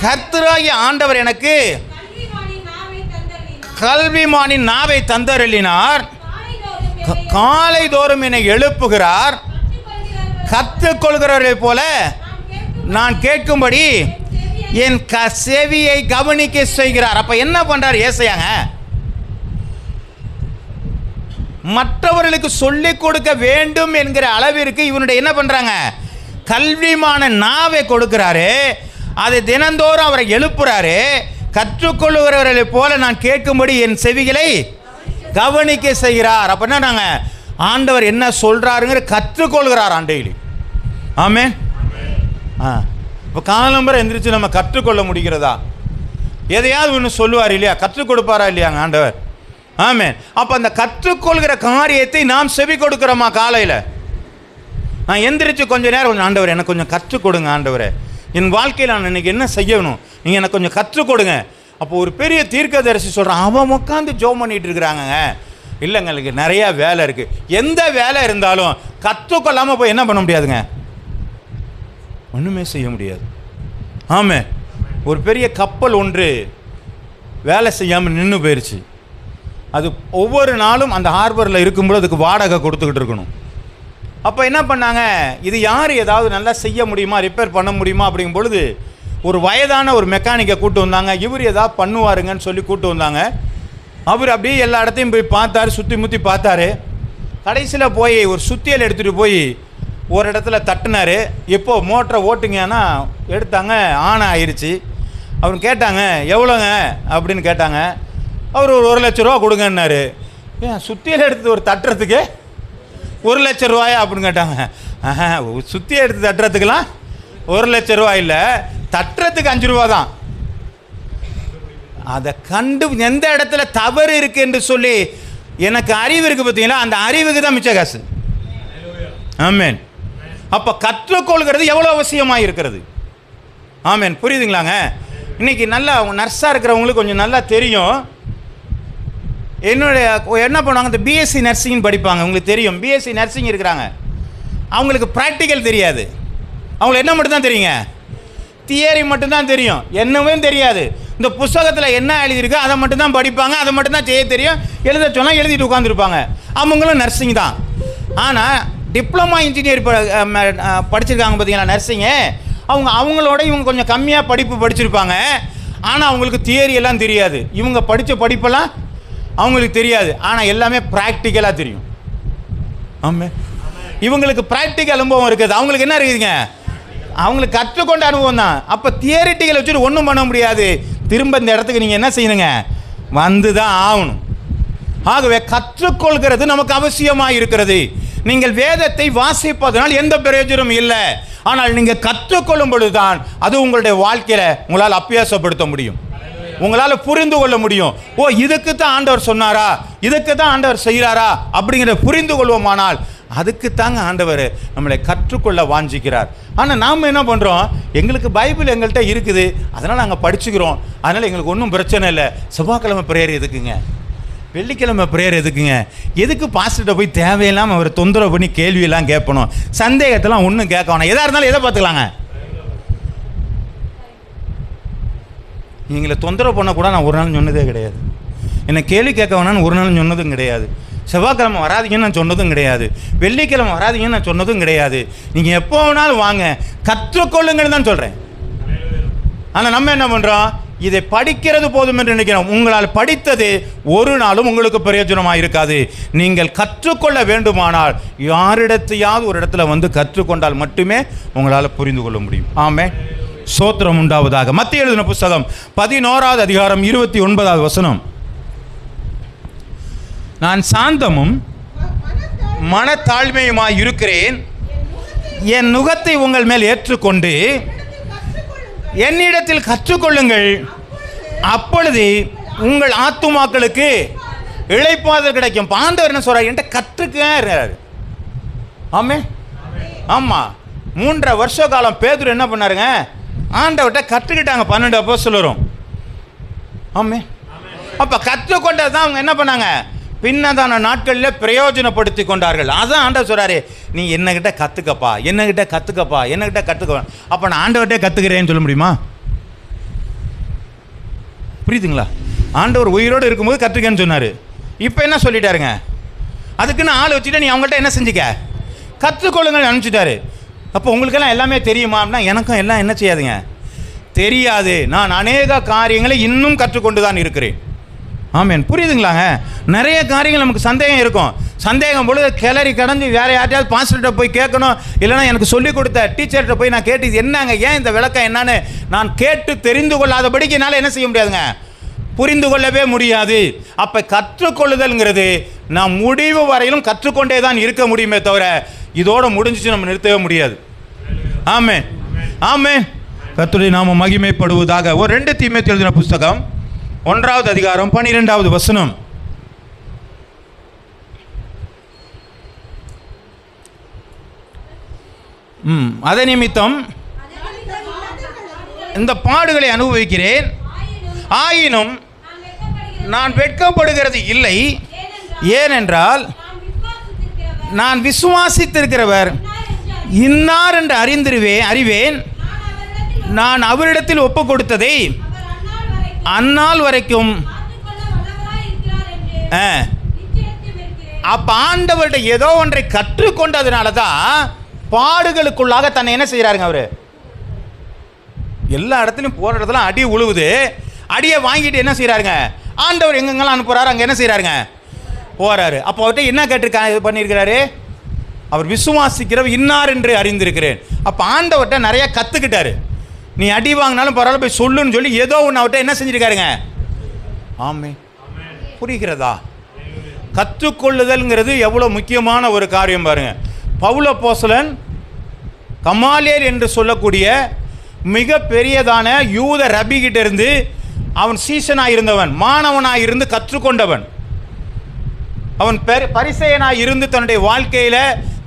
Speaker 1: கர்த்தராகிய ஆண்டவர் எனக்கு கல்விமானின் நாவை தந்தருளினார். காலை தோறும் என்னை எழுப்புகிறார். கற்றுக்கொள்கிறவர்களை போல நான் கேட்கும்படி என் செவியை கவனிக்க செய்கிறார். அப்ப என்ன பண்றார் ஏசாயாங்க? மற்றவர்களுக்கு சொல்லிக் கொடுக்க வேண்டும் என்கிற அளவிற்கு இவனுடைய என்ன பண்றாங்க? கல்விமான நாவை கொடுக்கிறாரு. அதை தினந்தோறும் அவரை எழுப்புறாரு. கற்றுக்கொள்ளுகிறவர்களை போல நான் கேட்கும்படி என் செவிகளை கவனிக்க செய்கிறார். அப்படின்னா நாங்கள் ஆண்டவர் என்ன சொல்கிறாருங்கிற கற்றுக்கொள்கிறார் ஆண்டையிலி. ஆமென். இப்போ காலம்பரை எந்திரிச்சு நம்ம கற்றுக்கொள்ள முடிகிறதா? எதையாவது ஒன்று சொல்லுவார் இல்லையா, கற்றுக் கொடுப்பாரா இல்லையாங்க ஆண்டவர்? ஆமென். அப்போ அந்த கற்றுக்கொள்கிற காரியத்தை நாம் செவி கொடுக்கிறோமா? காலையில் நான் எந்திரிச்சு கொஞ்ச நேரம் கொஞ்சம் ஆண்டவர் எனக்கு கொஞ்சம் கற்றுக் கொடுங்க ஆண்டவரே, என் வாழ்க்கையில் நான் இன்னைக்கு என்ன செய்யணும், நீங்கள் எனக்கு கொஞ்சம் கற்றுக் கொடுங்க. அப்போ ஒரு பெரிய தீர்க்கதரிசி சொல்கிறான், அவன் உட்காந்து ஜோம் பண்ணிட்டு இருக்கிறாங்க. இல்லைங்க, எனக்கு நிறையா வேலை இருக்குது. எந்த வேலை இருந்தாலும் கற்றுக்கொள்ளாமல் போய் என்ன பண்ண முடியாதுங்க, ஒன்றுமே செய்ய முடியாது. ஆமாம். ஒரு பெரிய கப்பல் ஒன்று வேலை செய்யாமல் நின்று போயிடுச்சு. அது ஒவ்வொரு நாளும் அந்த ஹார்பரில் இருக்கும்போது அதுக்கு வாடகை கொடுத்துக்கிட்டு இருக்கணும். அப்போ என்ன பண்ணாங்க, இது யார் ஏதாவது நல்லா செய்ய முடியுமா, ரிப்பேர் பண்ண முடியுமா அப்படிங்கும் பொழுது ஒரு வயதான ஒரு மெக்கானிக்கை கூப்பிட்டு வந்தாங்க. இவர் ஏதாவது பண்ணுவாருங்கன்னு சொல்லி கூப்பிட்டு வந்தாங்க. அவர் அப்படியே எல்லா இடத்தையும் போய் பார்த்தாரு, சுற்றி முற்றி பார்த்தாரு. கடைசியில் போய் ஒரு சுத்தியல் எடுத்துகிட்டு போய் ஒரு இடத்துல தட்டினார். எப்போ மோட்டரை ஓட்டுங்கன்னா எடுத்தாங்க, ஆன் ஆயிடுச்சு. அவர் கேட்டாங்க எவ்வளோங்க அப்படின்னு கேட்டாங்க. அவர் ஒரு 1 லட்ச ரூபா கொடுங்கன்னாரு. ஏன் சுத்தியல் எடுத்து ஒரு தட்டுறதுக்கு 1 லட்ச ரூபாயா அப்படின்னு கேட்டாங்க. சுத்தியை எடுத்து தட்டுறதுக்கெல்லாம் 1 லட்ச ரூபா இல்லை, தட்டுறதுக்கு 5 ரூபா தான். அதை கண்டு எந்த இடத்துல தவறு இருக்கு என்று சொல்லி எனக்கு அறிவு இருக்குது பார்த்தீங்களா, அந்த அறிவுக்கு தான் மிச்ச காசு. ஆமென். அப்போ கற்றுக்கொள்கிறது எவ்வளோ அவசியமாக இருக்கிறது. ஆமென். புரியுதுங்களாங்க? இன்றைக்கி நல்லா நர்ஸாக இருக்கிறவங்களுக்கு கொஞ்சம் நல்லா தெரியும். என்னுடைய என்ன பண்ணுவாங்க, இந்த பிஎஸ்சி நர்சிங் படிப்பாங்க, உங்களுக்கு தெரியும். பிஎஸ்சி நர்சிங் இருக்கிறாங்க, அவங்களுக்கு ப்ராக்டிக்கல் தெரியாது. அவங்களுக்கு என்ன மட்டும்தான் தெரியுங்க, தியரி மட்டும்தான் தெரியும், என்னவே தெரியாது. இந்த புத்தகத்தில் என்ன எழுதியிருக்கோ அதை மட்டும்தான் படிப்பாங்க, அதை மட்டும்தான் செய்ய தெரியும். எழுத சொன்னால் எழுதிட்டு உட்காந்துருப்பாங்க. அவங்களும் நர்சிங் தான். ஆனால் டிப்ளமா இன்ஜினியர் படிச்சிருக்காங்க பார்த்தீங்களா, நர்சிங்கு, அவங்களோட இவங்க கொஞ்சம் கம்மியாக படிப்பு படிச்சிருப்பாங்க. ஆனால் அவங்களுக்கு தியரி எல்லாம் தெரியாது. இவங்க படித்த படிப்பெல்லாம் அவங்களுக்கு தெரியாது, ஆனால் எல்லாமே ப்ராக்டிக்கலாக தெரியும். ஆமாம். இவங்களுக்கு ப்ராக்டிக்கல் அனுபவம் இருக்குது, அவங்களுக்கு என்ன இருக்குதுங்க, அவங்களுக்கு கற்றுக்கொண்ட அனுபவம் தான். அப்போ தியரிட்டிக்கலை வச்சுட்டு ஒன்றும் பண்ண முடியாது. திரும்ப இந்த இடத்துக்கு நீங்கள் என்ன செய்யணுங்க, வந்து தான் ஆகணும். ஆகவே கற்றுக்கொள்கிறது நமக்கு அவசியமாக இருக்கிறது. நீங்கள் வேதத்தை வாசிப்பதனால் எந்த பிரயோஜனமும் இல்லை. ஆனால் நீங்கள் கற்றுக்கொள்ளும் பொழுதுதான் அது உங்களுடைய வாழ்க்கையில் உங்களால் அபியாசப்படுத்த முடியும், உங்களால் புரிந்து கொள்ள முடியும். ஓ, இதுக்கு தான் ஆண்டவர் சொன்னாரா, இதுக்கு தான் ஆண்டவர் செய்கிறாரா அப்படிங்கிற புரிந்து கொள்வோமானால் அதுக்கு தாங்க ஆண்டவர் நம்மளை கற்றுக்கொள்ள வாஞ்சிக்கிறார். ஆனால் நாம் என்ன பண்ணுறோம், எங்களுக்கு பைபிள் எங்கள்கிட்ட இருக்குது, அதனால் நாங்கள் படிச்சுக்கிறோம், அதனால் எங்களுக்கு ஒன்றும் பிரச்சனை இல்லை. செவ்வாய்க்கிழமை பிரேயர் எதுக்குங்க, வெள்ளிக்கிழமை பிரேயர் எதுக்குங்க, எதுக்கு பாஸ்டர்கிட்ட போய் தேவையில்லாமல் அவரை தொந்தரவு பண்ணி கேள்வியெல்லாம் கேட்கணும், சந்தேகத்தெல்லாம் ஒன்றும் கேட்க வேணாம், எதாக இருந்தாலும் எதை பார்த்துக்கலாங்க. எங்களை தொந்தரவு பண்ணக்கூட நான் ஒரு நாள் சொன்னதே கிடையாது, என்னை கேள்வி கேட்க வேணான்னு ஒரு நாள் சொன்னதும் கிடையாது, செவ்வாய்க்கிழமை வராதிங்கன்னு நான் சொன்னதும் கிடையாது, வெள்ளிக்கிழமை வராதிங்கன்னு நான் சொன்னதும் கிடையாது. நீங்கள் எப்போ வேணாலும் வாங்க, கற்றுக்கொள்ளுங்கன்னு தான் சொல்கிறேன். ஆனால் நம்ம என்ன பண்ணுறோம், இதை படிக்கிறது போதும் என்று நினைக்கிறோம். உங்களால் படித்தது ஒரு நாளும் உங்களுக்கு பிரயோஜனமாக இருக்காது. நீங்கள் கற்றுக்கொள்ள வேண்டுமானால் யாரிடத்தையாவது ஒரு இடத்துல வந்து கற்றுக்கொண்டால் மட்டுமே உங்களால் புரிந்து கொள்ள முடியும். ஆமென். சோத்திரம் உண்டாவதாக. மத்திய எழுதின புத்தகம் 11வது அதிகாரம் 29வது வசனம். நான் சாந்தமும் மனத்தாழ்மையுமாய் இருக்கிறேன், என் நுகத்தை உங்கள் மேல் ஏற்றுக்கொண்டு என்னிடத்தில் கற்றுக்கொள்ளுங்கள், அப்பொழுது உங்கள் ஆத்துமாக்களுக்கு இளைப்பாறுதல் கிடைக்கும். ஆண்டவர் என்ன சொல்றாரு, என்கிட்ட கற்றுக்கிறாரு. ஆமே. ஆமாம். 3.5 வருஷ காலம் பேதுரு என்ன பண்ணாருங்க, ஆண்டவர்கிட்ட கற்றுக்கிட்டாங்க 12 அப்போஸ்தலரும். ஆமே. அப்போ கற்றுக்கொண்டது தான் அவங்க என்ன பண்ணாங்க, பின்னதான நாட்களில் பிரயோஜனப்படுத்தி கொண்டார்கள். அதான் ஆண்டவர் சொல்கிறாரு, நீ என்னகிட்ட கற்றுக்கப்பா, என்னகிட்ட கற்றுக்கப்பா, என்னகிட்ட கற்றுக்க. அப்போ நான் ஆண்டவர்கிட்ட கற்றுக்கிறேன்னு சொல்ல முடியுமா? புரியுதுங்களா? ஆண்டவர் உயிரோடு இருக்கும்போது கற்றுக்கன்னு சொன்னார். இப்போ என்ன சொல்லிட்டாருங்க, அதுக்குன்னு ஆள் வச்சுட்டு நீ அவங்கள்ட்ட என்ன செஞ்சுக்க, கற்றுக்கொள்ளுங்கள் அனுப்பிச்சிட்டாரு. அப்போ உங்களுக்கெல்லாம் எல்லாமே தெரியுமா அப்படின்னா எனக்கும் எல்லாம் என்ன செய்யாதுங்க, தெரியாது. நான் அநேக காரியங்களை இன்னும் கற்றுக்கொண்டு தான் இருக்கிறேன். ஆமேன். புரியுதுங்களாங்க? நிறைய காரியங்கள் நமக்கு சந்தேகம் இருக்கும். சந்தேகம் பொழுது கிளறி கடந்து வேறு யார்ட்டையாவது பாஸ்டர்கிட்ட போய் கேட்கணும், இல்லைனா எனக்கு சொல்லிக் கொடுத்த டீச்சர்கிட்ட போய் நான் கேட்டு என்னங்க, ஏன் இந்த விளக்கம் என்னன்னு நான் கேட்டு தெரிந்து கொள்ளாதபடிக்கு என்னால் என்ன செய்ய முடியாதுங்க, புரிந்து கொள்ளவே முடியாது. அப்போ கற்றுக்கொள்ளுதல்ங்கிறது நான் முடிவு வரையிலும் கற்றுக்கொண்டே தான் இருக்க முடியுமே தவிர இதோட முடிஞ்சிச்சு நம்ம நிறுத்தவே முடியாது. ஆமென், ஆமென். கர்த்தருடைய நாமம் மகிமைப்படுவதாக. ஒரு 2 தீமோத்தேயு எழுதின புஸ்தகம் 1வது அதிகாரம் 12வது வசனம். அதே நிமித்தம் இந்த பாடுகளை அனுபவிக்கிறேன், ஆயினும் நான் வெட்கப்படுகிறது இல்லை. ஏனென்றால் நான் விசுவாசித்திருக்கிறவர் இன்னார் என்று அறிவேன். நான் அவரிடத்தில் ஒப்பு கொடுத்ததை அந்நாள் வரைக்கும். அப்ப ஆண்டவர்கிட்ட ஏதோ ஒன்றை கற்றுக்கொண்டதுனால தான் பாடுகளுக்குள்ளாக தன்னை என்ன செய்யறாருங்க. அவரு எல்லா இடத்துலையும் போற இடத்துல அடி உழுவுது, அடியை வாங்கிட்டு என்ன செய்யறாருங்க, ஆண்டவர் எங்கெங்கெல்லாம் அனுப்புறாரு அங்கே என்ன செய்யறாருங்க, போறாரு. அப்போ அவர்கிட்ட என்ன கேட்டு பண்ணியிருக்கிறாரு, அவர் விசுவாசிக்கிறவர் இன்னார் என்று அறிந்திருக்கிறேன். அப்போ ஆண்டவர்கிட்ட நிறைய கற்றுக்கிட்டாரு. நீ அடி வாங்கினாலும் பரவாயில்ல போய் சொல்லுன்னு சொல்லி ஏதோ ஒன்று அவர்கிட்ட என்ன செஞ்சிருக்காருங்க. ஆமே, புரிகிறதா? கற்றுக்கொள்ளுதல்ங்கிறது எவ்வளோ முக்கியமான ஒரு காரியம் பாருங்க. பவுல் அப்போஸ்தலன் கமாலியேல் என்று சொல்லக்கூடிய மிக பெரியதான யூத ரபிகிட்ட இருந்து அவன் சீசனாக இருந்தவன், மாணவனாக இருந்து கற்றுக்கொண்டவன். அவன் பரிசேயனாக இருந்து தன்னுடைய வாழ்க்கையில்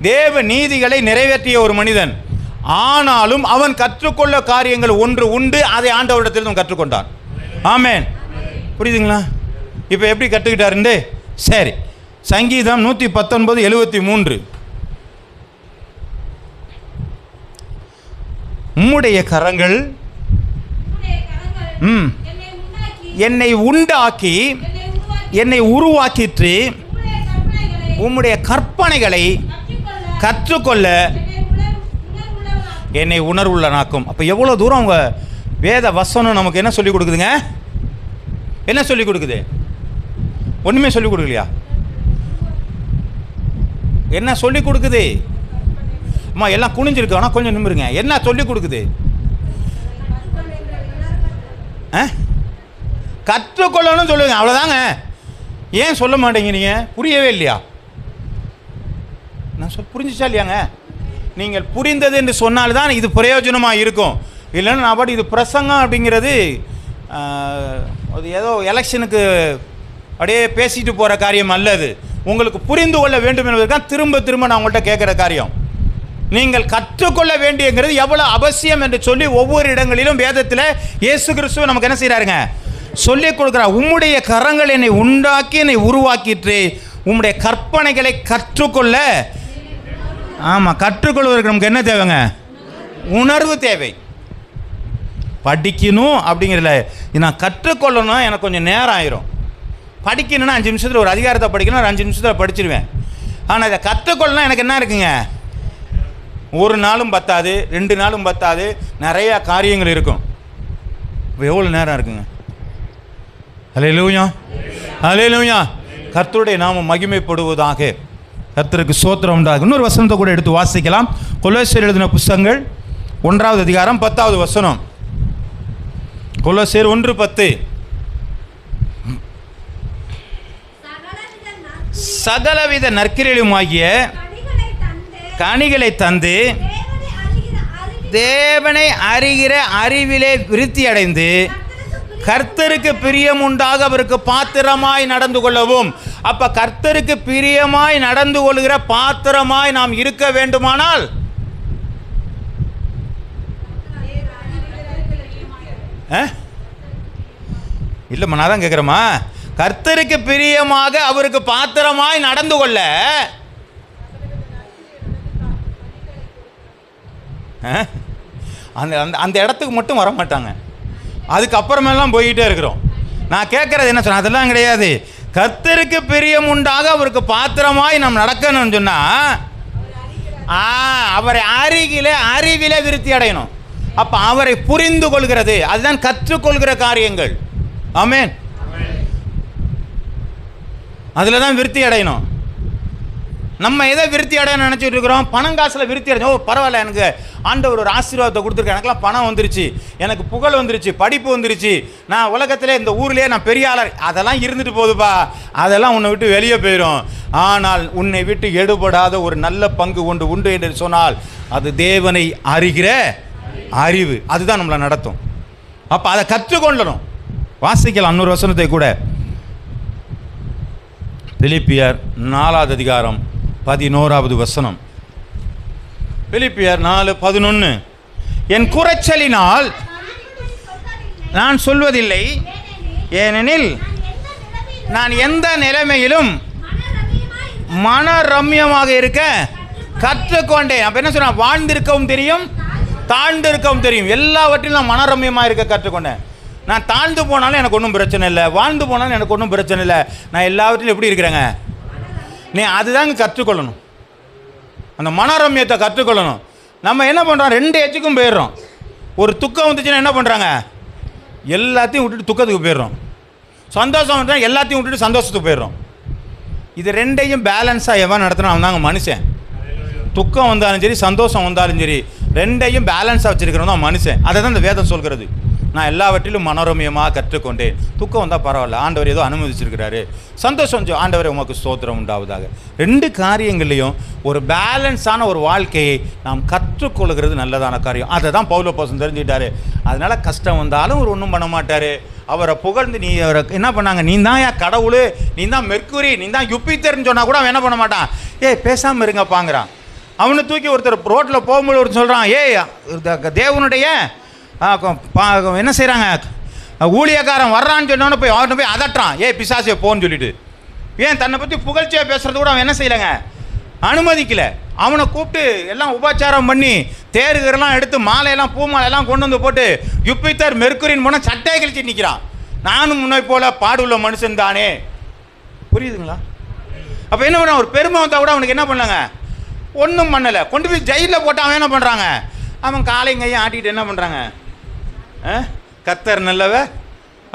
Speaker 1: தேவ நீதிகளை நிறைவேற்றிய ஒரு மனிதன். ஆனாலும் அவன் கற்றுக்கொள்ள காரியங்கள் ஒன்று உண்டு, அதை ஆண்டவரிடத்தில் கற்றுக்கொண்டான். ஆமென், புரியுதுங்களா? இப்போ எப்படி கற்றுக்கிட்டாருண்டு? சரி, சங்கீதம் 119:73. உம்முடைய கரங்கள் என்னை உண்டாக்கி என்னை உருவாக்கிற்று, உம்முடைய கற்பனைகளை கற்றுக்கொள்ள என்னை உணர்வுள்ளனாக்கும். அப்போ எவ்வளோ தூரம் அவங்க வேத வசனம் நமக்கு என்ன சொல்லிக் கொடுக்குதுங்க? என்ன சொல்லிக் கொடுக்குது? ஒன்றுமே சொல்லிக் கொடுக்கலையா? என்ன சொல்லிக் கொடுக்குது? அம்மா எல்லாம் குனிஞ்சிருக்கு, ஆனால் கொஞ்சம் நிமிருங்க. என்ன சொல்லிக் கொடுக்குது? கற்றுக்கொள்ளணும்னு சொல்லுங்க, அவ்வளோதாங்க. ஏன் சொல்ல மாட்டேங்க நீங்கள்? புரியவே இல்லையா? நான் புரிஞ்சிச்சா இல்லையாங்க? நீங்கள் புரிந்தது என்று சொன்னால்தான் இது பிரயோஜனமாக இருக்கும். இல்லைன்னா நான் பாட்டு இது பிரசங்கம் அப்படிங்கிறது அது ஏதோ எலெக்ஷனுக்கு அப்படியே பேசிட்டு போகிற காரியம் அல்லது. உங்களுக்கு புரிந்து கொள்ள வேண்டும் என்பதுதான் திரும்ப திரும்ப நான் உங்கள்கிட்ட கேட்குற காரியம். நீங்கள் கற்றுக்கொள்ள வேண்டியங்கிறது எவ்வளோ அவசியம் என்று சொல்லி ஒவ்வொரு இடங்களிலும் வேதத்தில் இயேசு கிறிஸ்துவ நமக்கு என்ன செய்கிறாருங்க, சொல்லிக் கொடுக்குறார். உம்முடைய கரங்கள் என்னை உண்டாக்கி என்னை உருவாக்கிற்று, உம்முடைய கற்பனைகளை கற்றுக்கொள்ள. ஆமாம், கற்றுக்கொள்வதற்கு நமக்கு என்ன தேவைங்க? உணர்வு தேவை. படிக்கணும் அப்படிங்கிறதுல நான் கற்றுக்கொள்ளணும், எனக்கு கொஞ்சம் நேரம் ஆயிரும். படிக்கணும்னா 5 நிமிஷத்தில் ஒரு அதிகாரத்தை படிக்கணும், ஒரு 5 நிமிஷத்தில் படிச்சிடுவேன். ஆனால் இதை கற்றுக்கொள்ளணும் எனக்கு என்ன இருக்குங்க, ஒரு நாளும் பத்தாது, 2 நாளும் பத்தாது, நிறையா காரியங்கள் இருக்கும். இப்போ எவ்வளோ நேரம் இருக்குங்க? அல்லேலூயா, அல்லேலூயா. கர்த்தருடைய நாமம் மகிமைப்படுவதாக. கர்த்தருக்கு ஸ்தோத்திரம் உண்டாகும். இன்னொரு வசனத்தை கூட எடுத்து வாசிக்கலாம். கொலோசியர் எழுதின புத்தகங்கள் 1வது அதிகாரம் 10வது வசனம். கொலோசியர் 1:10. சகலவித நற்கிரியலுமாகிய கனிகளை தந்து தேவனை அறிகிற அறிவிலே விருத்தி அடைந்து கர்த்தருக்கு பிரியமுண்டாக அவருக்கு பாத்திரமாய் நடந்து கொள்ளவும். அப்ப கர்த்தருக்கு பிரியமாய் நடந்து கொள்கிற பாத்திரமாய் நாம் இருக்க வேண்டுமானால் இல்லைம்மா, நான் தான் கேட்குறேம்மா. கர்த்தருக்கு பிரியமாக அவருக்கு பாத்திரமாய் நடந்து கொள்ள அந்த அந்த இடத்துக்கு மட்டும் வர மாட்டாங்க, அதுக்கப்புறமெல்லாம் போய்கிட்டே இருக்கிறோம். நான் கேட்குறது என்ன சொன்ன, அதெல்லாம் கிடையாது. கர்த்தருக்கு பிரியம் உண்டாக அவருக்கு பாத்திரமாய் நாம் நடக்கணும்னு சொன்னால் அவரை அறிவிலே விருத்தி அடையணும். அப்போ அவரை புரிந்து கொள்கிறது, அதுதான் கற்றுக்கொள்கிற காரியங்கள். ஆமென். அதில் தான் விருத்தி அடையணும். நம்ம எதை விருத்தி அடையணும்னு நினச்சிட்டு இருக்கிறோம்? பணம் காசில் விருத்தி அடைஞ்சோம், பரவாயில்ல எனக்கு ஆண்டவர் ஒரு ஆசீர்வாதத்தை கொடுத்துருக்காரு. எனக்குலாம் பணம் வந்துருச்சு, எனக்கு புகழ் வந்துருச்சு, படிப்பு வந்துருச்சு, நான் உலகத்திலே இந்த ஊர்லேயே நான் பெரிய ஆளர். அதெல்லாம் இருந்துட்டு போகுதுப்பா, அதெல்லாம் உன்னை விட்டு வெளியே போயிடும். ஆனால் உன்னை விட்டு எடுபடாத ஒரு நல்ல பங்கு உண்டு என்று சொன்னால் அது தேவனை அறிகிற அறிவு. அதுதான் நம்மளை நடத்தும். அப்போ அதை கற்றுக்கொள்ளணும். வாசிக்கலாம் இன்னொரு வசனத்தை கூட. பிலிப்பியர் 4வது அதிகாரம் 11வது வசனம். பிலிப்பியர் 4:11. என் குறைச்சலினால் நான் சொல்வதில்லை, ஏனெனில் நான் எந்த நிலைமையிலும் மனரம்யமாக இருக்க கற்றுக்கொண்டேன். அப்போ என்ன சொன்ன? வாழ்ந்திருக்கவும் தெரியும், தாழ்ந்திருக்கவும் தெரியும். எல்லாவற்றிலும் நான் மனரம்யமாக இருக்க கற்றுக்கொண்டேன். நான் தாழ்ந்து போனாலும் எனக்கு ஒன்றும் பிரச்சனை இல்லை, வாழ்ந்து போனாலும் எனக்கு ஒன்றும் பிரச்சனை இல்லை. நான் எல்லாவற்றிலும் எப்படி இருக்கிறேங்க? நீ அதுதாங்க கற்றுக்கொள்ளணும். அந்த மனரம்யத்தை கற்றுக்கொள்ளணும். நம்ம என்ன பண்ணுறோம்? 2 எச்சுக்கும் போயிடுறோம். ஒரு துக்கம் வந்துச்சுன்னா என்ன பண்ணுறாங்க? எல்லாத்தையும் விட்டுட்டு துக்கத்துக்கு போயிடுறோம். சந்தோஷம் வந்துட்டா எல்லாத்தையும் விட்டுட்டு சந்தோஷத்துக்கு போயிடுறோம். இது 2ஐயும் பேலன்ஸாக எவன் நடத்தினா அவன் தாங்க மனுஷன். துக்கம் வந்தாலும் சரி, சந்தோஷம் வந்தாலும் சரி, 2ஐயும் பேலன்ஸாக வச்சுருக்கிறவன் தான் மனுஷன். அதை தான் இந்த வேதம் சொல்கிறது. நான் எல்லாவற்றிலும் மனோரமியமாக கற்றுக்கொண்டேன். துக்கம் வந்தால் பரவாயில்ல, ஆண்டவர் ஏதோ அனுமதிச்சிருக்கிறாரு. சந்தோஷம், ஆண்டவரை உமக்கு ஸ்தோத்திரம் உண்டாவதாக. 2 காரியங்கள்லையும் ஒரு பேலன்ஸான ஒரு வாழ்க்கையை நாம் கற்றுக்கொள்கிறது நல்லதான காரியம். அதை தான் பவுல் அப்போஸ்தலன் தெரிஞ்சுக்கிட்டாரு. அதனால் கஷ்டம் வந்தாலும் ஒரு ஒன்றும் பண்ண மாட்டார். அவரை புகழ்ந்து நீ அவரை என்ன பண்ணாங்க? நீ தான் ஏன் கடவுள், நீ தான் மெர்க்குரி, நீ தான் யுப்பித்தர்ன்னு சொன்னால் கூட அவன் என்ன பண்ண மாட்டான்? பேசாமல் இருங்கப்பாங்கிறான். அவனை தூக்கி ஒருத்தர் ரோட்டில் போகும்போது ஒருத்தர் சொல்கிறான், தேவனுடைய என்ன செய்கிறாங்க, ஊழியக்காரன் வர்றான்னு சொன்னோன்னு போய் அவனை போய் அதட்டுறான், பிசாசியை போன்னு சொல்லிட்டு. ஏன் தன்னை பற்றி புகழ்ச்சியாக பேசுறது கூட அவன் என்ன செய்யலைங்க? அனுமதிக்கலை. அவனை கூப்பிட்டு எல்லாம் உபச்சாரம் பண்ணி தேருகரெல்லாம் எடுத்து மாலையெல்லாம் பூ மாலையெல்லாம் கொண்டு வந்து போட்டு யுப்பித்தர் மெர்க்குரின்னு போனால் சட்டையை கழிச்சு நிற்கிறான். நானும் முன்னை போல பாடுள்ள மனுஷன் தானே. புரியுதுங்களா? அப்போ என்ன பண்ண? ஒரு பெருமை வந்தால் கூட அவனுக்கு என்ன பண்ணாங்க? ஒன்றும் பண்ணலை. கொண்டு போய் ஜெயிலில் போட்டு அவன் என்ன பண்ணுறாங்க? அவன் காலையும் கையும் ஆட்டிகிட்டு என்ன பண்ணுறாங்க? கர்த்தர் நல்லவ,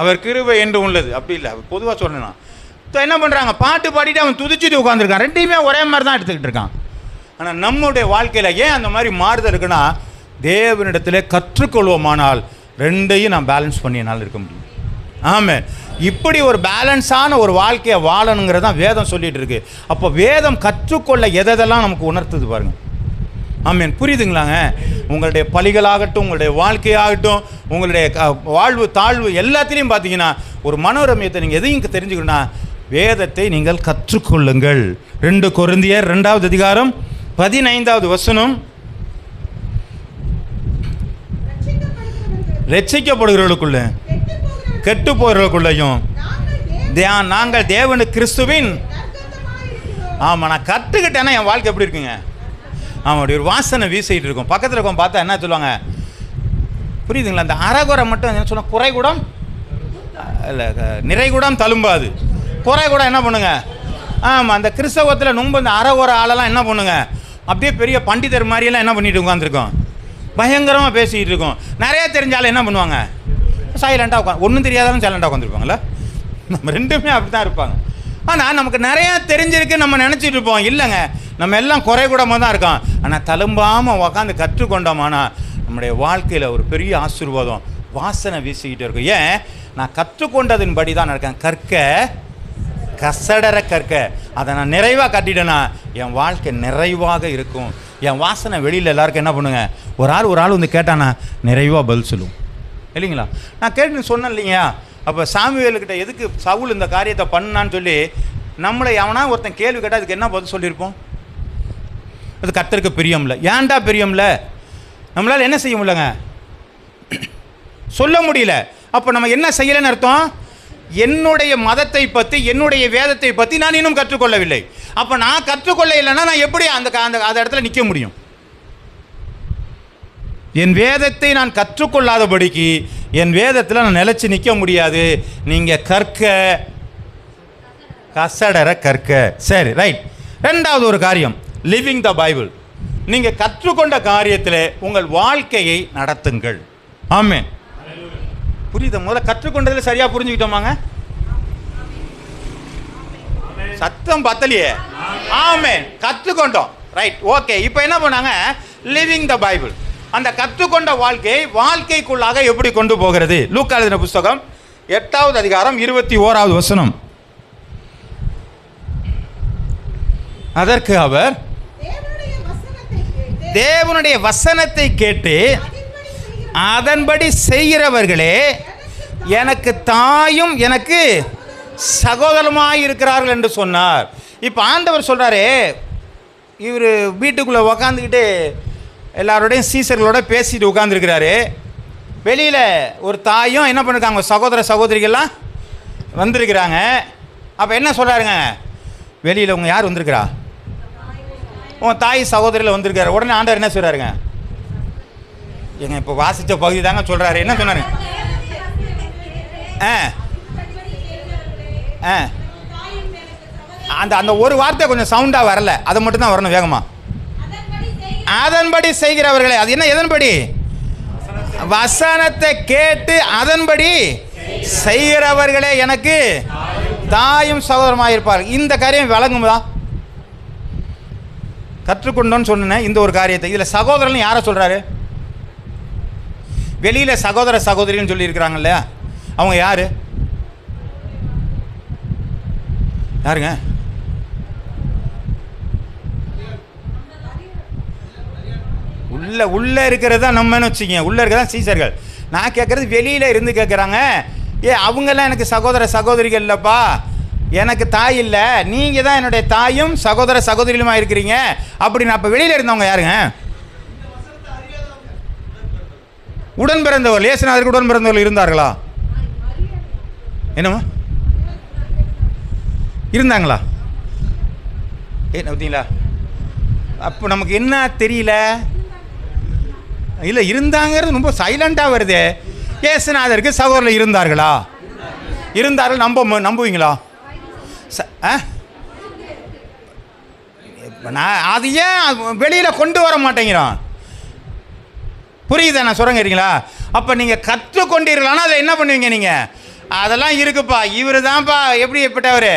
Speaker 1: அவர் கிருபை என்று உள்ளது. அப்படி இல்லை, பொதுவாக சொல்லணும். என்ன பண்ணுறாங்க? பாட்டு பாடிட்டு அவன் துதிச்சுட்டு உட்காந்துருக்கான். 2யுமே ஒரே மாதிரி தான் எடுத்துக்கிட்டு இருக்கான். ஆனால் நம்முடைய வாழ்க்கையில் ஏன் அந்த மாதிரி மாறுதல் இருக்குன்னா, தேவனிடத்தில் கற்றுக்கொள்வோமானால் 2ஐயும் நான் பேலன்ஸ் பண்ணினால் இருக்க முடியும். ஆமாம். இப்படி ஒரு பேலன்ஸான ஒரு வாழ்க்கையை வாழணுங்கிறது தான் வேதம் சொல்லிகிட்டு இருக்கு. அப்போ வேதம் கற்றுக்கொள்ள எதெல்லாம் நமக்கு உணர்த்துது பாருங்கள். ஆமீன். புரியுதுங்களாங்க? உங்களுடைய பலிகளாகட்டும், உங்களுடைய வாழ்க்கையாகட்டும், உங்களுடைய வாழ்வு தாழ்வு எல்லாத்திலையும் பார்த்தீங்கன்னா ஒரு மனோரமியத்தை நீங்கள் எதையும் தெரிஞ்சுக்கணும்னா வேதத்தை நீங்கள் கற்றுக்கொள்ளுங்கள். 2 கொரிந்தியர் 2வது அதிகாரம் 15வது வசனம். ரட்சிக்கப்படுகிறவர்களுக்குள்ள கெட்டு போகிறவர்களுக்குள்ளையும் நாங்கள் தேவனு கிறிஸ்துவின். ஆமாம், நான் கற்றுக்கிட்டேன்னா என் வாழ்க்கை எப்படி இருக்குங்க? ஆமாம், அப்படி ஒரு வாசனை வீசிக்கிட்டு இருக்கும். பக்கத்தில் இருக்கோம் பார்த்தா என்ன சொல்லுவாங்க? புரியுதுங்களா? அந்த அறகுறை மட்டும் என்ன சொன்னால் குறைகூடம் இல்லை, நிறைகூடம் தழும்பாது. குறைகூடம் என்ன பண்ணுங்க? ஆமாம், அந்த கிறிஸ்தவத்தில் நொம்ப இந்த அறகுறை ஆளெல்லாம் என்ன பண்ணுங்க? அப்படியே பெரிய பண்டிதர் மாதிரியெல்லாம் என்ன பண்ணிட்டு உட்காந்துருக்கோம்? பயங்கரமாக பேசிக்கிட்டு இருக்கோம். நிறைய தெரிஞ்சாலும் என்ன பண்ணுவாங்க? சைலண்ட்டாக உட்காந்து, ஒன்றும் தெரியாதாலும் சைலண்ட்டாக உட்காந்துருப்பாங்களா? நம்ம 2மே அப்படி தான் இருப்பாங்க. ஆனால் நமக்கு நிறையா தெரிஞ்சிருக்கு நம்ம நினச்சிட்டு இருப்போம். இல்லைங்க, நம்ம எல்லாம் குறைகூடமாக தான் இருக்கோம். ஆனால் தழும்பாமல் உக்காந்து கற்றுக்கொண்டோமானா நம்முடைய வாழ்க்கையில் ஒரு பெரிய ஆசீர்வாதம் வாசனை வீசிக்கிட்டு இருக்கும். ஏன்? நான் கற்றுக்கொண்டதின் படி தான் இருக்கேன். கற்க கசடர கற்க. அதை நான் நிறைவாக கட்டிட்டேன்னா என் வாழ்க்கை நிறைவாக இருக்கும். என் வாசனை வெளியில் எல்லாருக்கும் என்ன பண்ணுங்க? ஒரு ஆள் வந்து கேட்டானா நிறைவாக பதில் சொல்லும் இல்லைங்களா? நான் கேட்டு சொன்னேன் இல்லைங்க. அப்போ சாமுவேலுக்கிட்ட எதுக்கு சவுல் இந்த காரியத்தை பண்ணான்னு சொல்லி நம்மளை எவனா ஒருத்தன் கேள்வி கேட்டால் அதுக்கு என்ன பதில் சொல்லியிருப்போம்? அது கர்த்தருக்கு பிரியமில்லை. ஏன்டா பிரியமில்லை? நம்மளால் என்ன செய்ய முடியலங்க? சொல்ல முடியல. அப்போ நம்ம என்ன செய்யலைன்னு அர்த்தம்? என்னுடைய மதத்தை பற்றி, என்னுடைய வேதத்தை பற்றி நான் இன்னும் கற்றுக்கொள்ளவில்லை. அப்போ நான் கற்றுக்கொள்ள இல்லைன்னா நான் எப்படி அந்த இடத்துல நிற்க முடியும்? என் வேதத்தை நான் கற்றுக்கொள்ளாதபடிக்கு என் வேதத்தில் நான் நிலைச்சி நிற்க முடியாது. நீங்கள் கற்க கசடர கற்க. சரி, ரைட். 2வது ஒரு காரியம், லிவிங் த பைபிள். நீங்கள் கற்றுக்கொண்ட காரியத்தில் உங்கள் வாழ்க்கையை நடத்துங்கள். ஆமென். புரியுது? முதல்ல கற்றுக்கொண்டதில் சரியாக புரிஞ்சுக்கிட்டோமாங்க? சத்தம் பத்தலையே. ஆமென். கற்றுக்கொண்டோம். Right, okay. இப்போ என்ன பண்ணாங்க? Living the Bible. அந்த கற்றுக்கொண்ட வாழ்க்கைக்குள்ளாக எப்படி கொண்டு போகிறது? லூக்கா எழுதின புஸ்தகம் 8வது அதிகாரம் 21வது வசனம். அதற்கு அவர், தேவனுடைய வசனத்தை கேட்டு அதன்படி செய்கிறவர்களே எனக்கு தாயும் எனக்கு சகோதரமாய் இருக்கிறார்கள் என்று சொன்னார். இப்போ ஆண்டவர் சொல்கிறாரு, இவர் வீட்டுக்குள்ளே உக்காந்துக்கிட்டு எல்லாரோடையும் சீசர்களோட பேசிட்டு உட்காந்துருக்கிறாரு. வெளியில் ஒரு தாயும் என்ன பண்ணிருக்காங்க, சகோதர சகோதரிகள்லாம் வந்திருக்கிறாங்க. அப்போ என்ன சொல்கிறாருங்க, வெளியில் உங்கள் யார் வந்திருக்கிறா? உன் தாய் சகோதரியில் வந்திருக்காரு. உடனே ஆண்டவர் என்ன சொல்கிறாருங்க, எங்க இப்போ வாசித்த பகுதி தாங்க சொல்கிறாரு. என்ன சொன்னாரு? அந்த அந்த ஒரு வார்த்தை கொஞ்சம் சவுண்டாக வரல, அதை மட்டும்தான் வரணும் வேகமாக. அதன்படி செய்கிறவர்களே, அது என்ன? எதன்படி? வசனத்தை கேட்டு அதன்படி செய்கிறவர்களே எனக்கு தாயும் சகோதரமாக இருப்பார்கள். இந்த காரியம் விளங்குதா? கற்றுக்கொண்டோன்னு சொன்னேன் இந்த ஒரு காரியத்தை. இதில் சகோதரன் யாரை சொல்கிறாரு? வெளியில் சகோதர சகோதரின்னு சொல்லியிருக்கிறாங்க இல்லையா, அவங்க யார்? யாருங்க? உள்ளே இருக்கிறது தான் நம்மன்னு வச்சுக்கோங்க. உள்ளே இருக்கிறதா சீசர்கள். நான் கேட்குறது வெளியில் இருந்து கேட்குறாங்க. அவங்கெல்லாம் எனக்கு சகோதர சகோதரிகள் இல்லைப்பா, எனக்கு தாய் இல்லை, நீங்கள் தான் என்னுடைய தாயும் சகோதர சகோதரிகளுமா இருக்கிறீங்க அப்படின்னு. அப்போ வெளியில் இருந்தவங்க யாருங்க? உடன் பிறந்தவர்கள். இயேசுநாதருக்கு உடன் பிறந்தவர்கள் இருந்தார்களா? என்னம்மா இருந்தாங்களா? என்ன பார்த்தீங்களா? அப்போ நமக்கு என்ன தெரியல. இல்லை, இருந்தாங்கிறது ரொம்ப சைலண்டாக வருது. இயேசுநாதருக்கு சகோதரர்கள் இருந்தார்களா? இருந்தார்கள். நம்புவீங்களா? நான் அது ஏன் வெளியில் கொண்டு வர மாட்டேங்கிறான்? புரியுதா நான் சொல்கிறேன் கேட்டீங்களா? அப்போ நீங்கள் கற்றுக்கொண்டீர்களானா அதில் என்ன பண்ணுவீங்க நீங்கள்? அதெல்லாம் இருக்குப்பா, இவர் தான்ப்பா எப்படிப்பட்டவர்,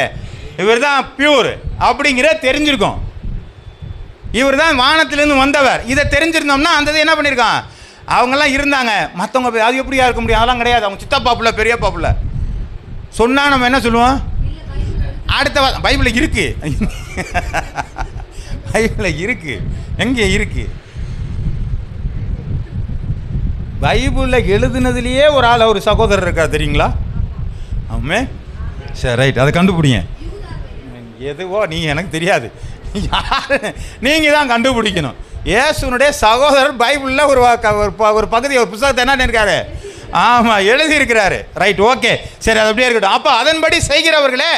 Speaker 1: இவர் தான் பியூர் அப்படிங்கிற தெரிஞ்சிருக்கும். இவர் தான் வானத்திலேருந்து வந்தவர், இதை தெரிஞ்சிருந்தோம்னா அந்த என்ன பண்ணியிருக்கான், அவங்கெல்லாம் இருந்தாங்க. மற்றவங்க அது எப்படியா இருக்க முடியும்? அதெல்லாம் கிடையாது. அவங்க சித்தப்பா பிள்ளை பெரியப்பா பிள்ளை சொன்னால் நம்ம என்ன சொல்லுவோம்? அடுத்த பைபிளில் இருக்கு, பைபிளில் இருக்கு. எங்கே இருக்கு? பைபிளில் எழுதுனதுலேயே ஒரு ஆள் ஒரு சகோதரர் இருக்கார் தெரியுங்களா? ஆமே, சரி, ரைட், அதை கண்டுபிடிங்க. எதுவோ நீங்கள் எனக்கு தெரியாது, நீங்கள் தான் கண்டுபிடிக்கணும். இயேசுனுடைய சகோதரர் பைபிளில் ஒரு பகுதி, ஒரு புத்தகத்தை என்ன இருக்காரு? ஆமாம், எழுதியிருக்கிறாரு. ரைட், ஓகே, சரி, அது அப்படியே இருக்கட்டும். அப்போ அதன்படி செய்கிறவர்களே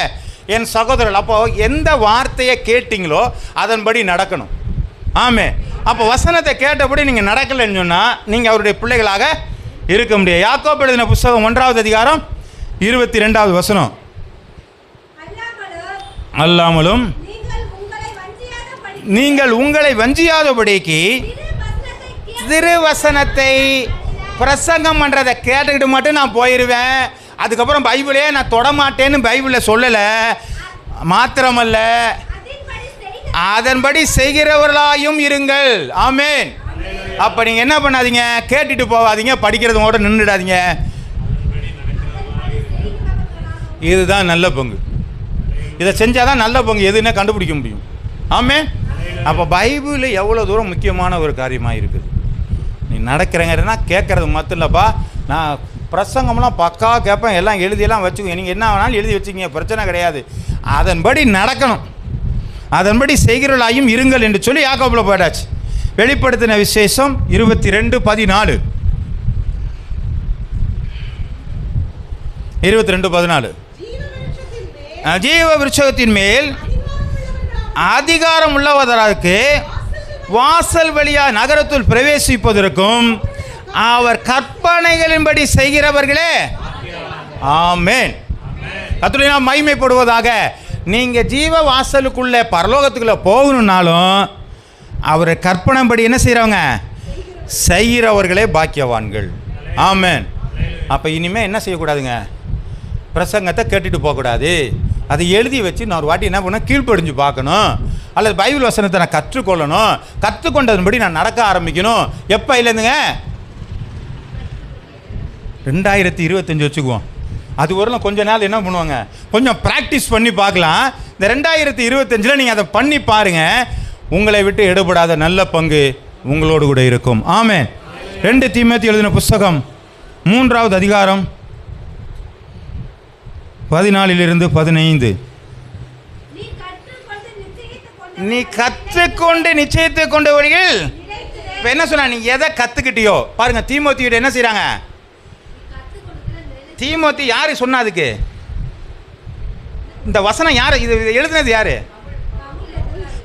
Speaker 1: என் சகோதரர்கள். அப்போ எந்த வார்த்தையை கேட்டீங்களோ அதன்படி நடக்கணும். ஆமே, அப்போ வசனத்தை கேட்டபடி நீங்கள் நடக்கலைன்னு சொன்னால் நீங்கள் அவருடைய பிள்ளைகளாக இருக்க முடியாது. யாக்கோபு எழுதின புஸ்தகம் 1வது அதிகாரம் 22வது வசனம். அல்லாமலும் நீங்கள் உங்களை வஞ்சியாதபடிக்கு திருவசனத்தை பிரசங்கம் பண்ணுறதை கேட்டுக்கிட்டு மட்டும் நான் போயிடுவேன். அதுக்கப்புறம் பைபிளே நான் தொடமாட்டேன்னு பைபிளில் சொல்லலை. மாத்திரமல்ல, அதன்படி செய்கிறவர்களாயும் இருங்கள். ஆமேன். அப்போ நீங்கள் என்ன பண்ணாதீங்க, கேட்டுட்டு போகாதீங்க, படிக்கிறதோட நின்றுடாதீங்க. இதுதான் நல்ல பங்கு. இதை செஞ்சால் தான் நல்ல பங்கு எதுன்னு கண்டுபிடிக்க முடியும். ஆமேன். அப்போ பைபிள் எவ்வளோ தூரம் முக்கியமான ஒரு காரியமாக இருக்குது. நீ நடக்கிறங்கன்னா கேட்குறது மட்டும் இல்லைப்பா, நான் பிரசங்கம்லாம் பக்கா கேட்பேன், எல்லாம் எழுதியெல்லாம் வச்சுக்கோங்க. நீங்கள் என்ன வேணாலும் எழுதி வச்சுக்கிங்க, பிரச்சனை கிடையாது. அதன்படி நடக்கணும், அதன்படி செய்கிறவர்களாயும் இருங்கள் என்று சொல்லி யாக்கோபுல போயிடாச்சு. வெளிப்படுத்தின விசேஷம் 22:14. 22:14. ஜீவ விருட்சகத்தின் மேல் அதிகாரம் உள்ளவதற்கு வாசல் வழியா நகரத்துள் பிரவேசிப்பதற்கும் அவர் கற்பனைகளின்படி செய்கிறவர்களே. ஆமென். கர்த்தருடைய நாமம் மகிமைப்படுவதாக. நீங்கள் ஜீவ வாசலுக்குள்ளே பரலோகத்துக்குள்ளே போகணுன்னாலும் அவர் கற்பனைப்படி என்ன செய்கிறவங்க? செய்கிறவர்களே பாக்கியவான்கள். ஆமென். அப்போ இனிமேல் என்ன செய்யக்கூடாதுங்க? பிரசங்கத்தை கேட்டுட்டு போகக்கூடாது. அதை எழுதி வச்சு நான் ஒரு வாட்டி என்ன பண்ண கீழ்ப்படிஞ்சு பார்க்கணும். அல்லது பைபிள் வசனத்தை நான் கற்றுக்கொள்ளணும், கற்றுக்கொண்டதன்படி நான் நடக்க ஆரம்பிக்கணும். எப்போ இல்லைந்துங்க? 2025 வச்சுக்குவோம். அது வரலாம் கொஞ்ச நாள் என்ன பண்ணுவாங்க, கொஞ்சம் ப்ராக்டிஸ் பண்ணி பார்க்கலாம். இந்த 2025 நீங்கள் அதை பண்ணி பாருங்கள், உங்களை விட்டு எடுபடாத நல்ல பங்கு உங்களோடு கூட இருக்கும். ஆமென். 2 தீமோத்தேயு எழுதின புஸ்தகம் 3வது அதிகாரம் 14 - 15. நீ கற்றுக்கொண்டு நிச்சயித்து கொண்ட வழியில். இப்போ என்ன சொன்னா, நீ எதை கற்றுக்கிட்டியோ பாருங்க. தீமோத்தேயுவிட என்ன செய்கிறாங்க? தீமோத்தி யாரு சொன்னா? அதுக்கு இந்த வசனம் யார் இது எழுதினது? யாரு?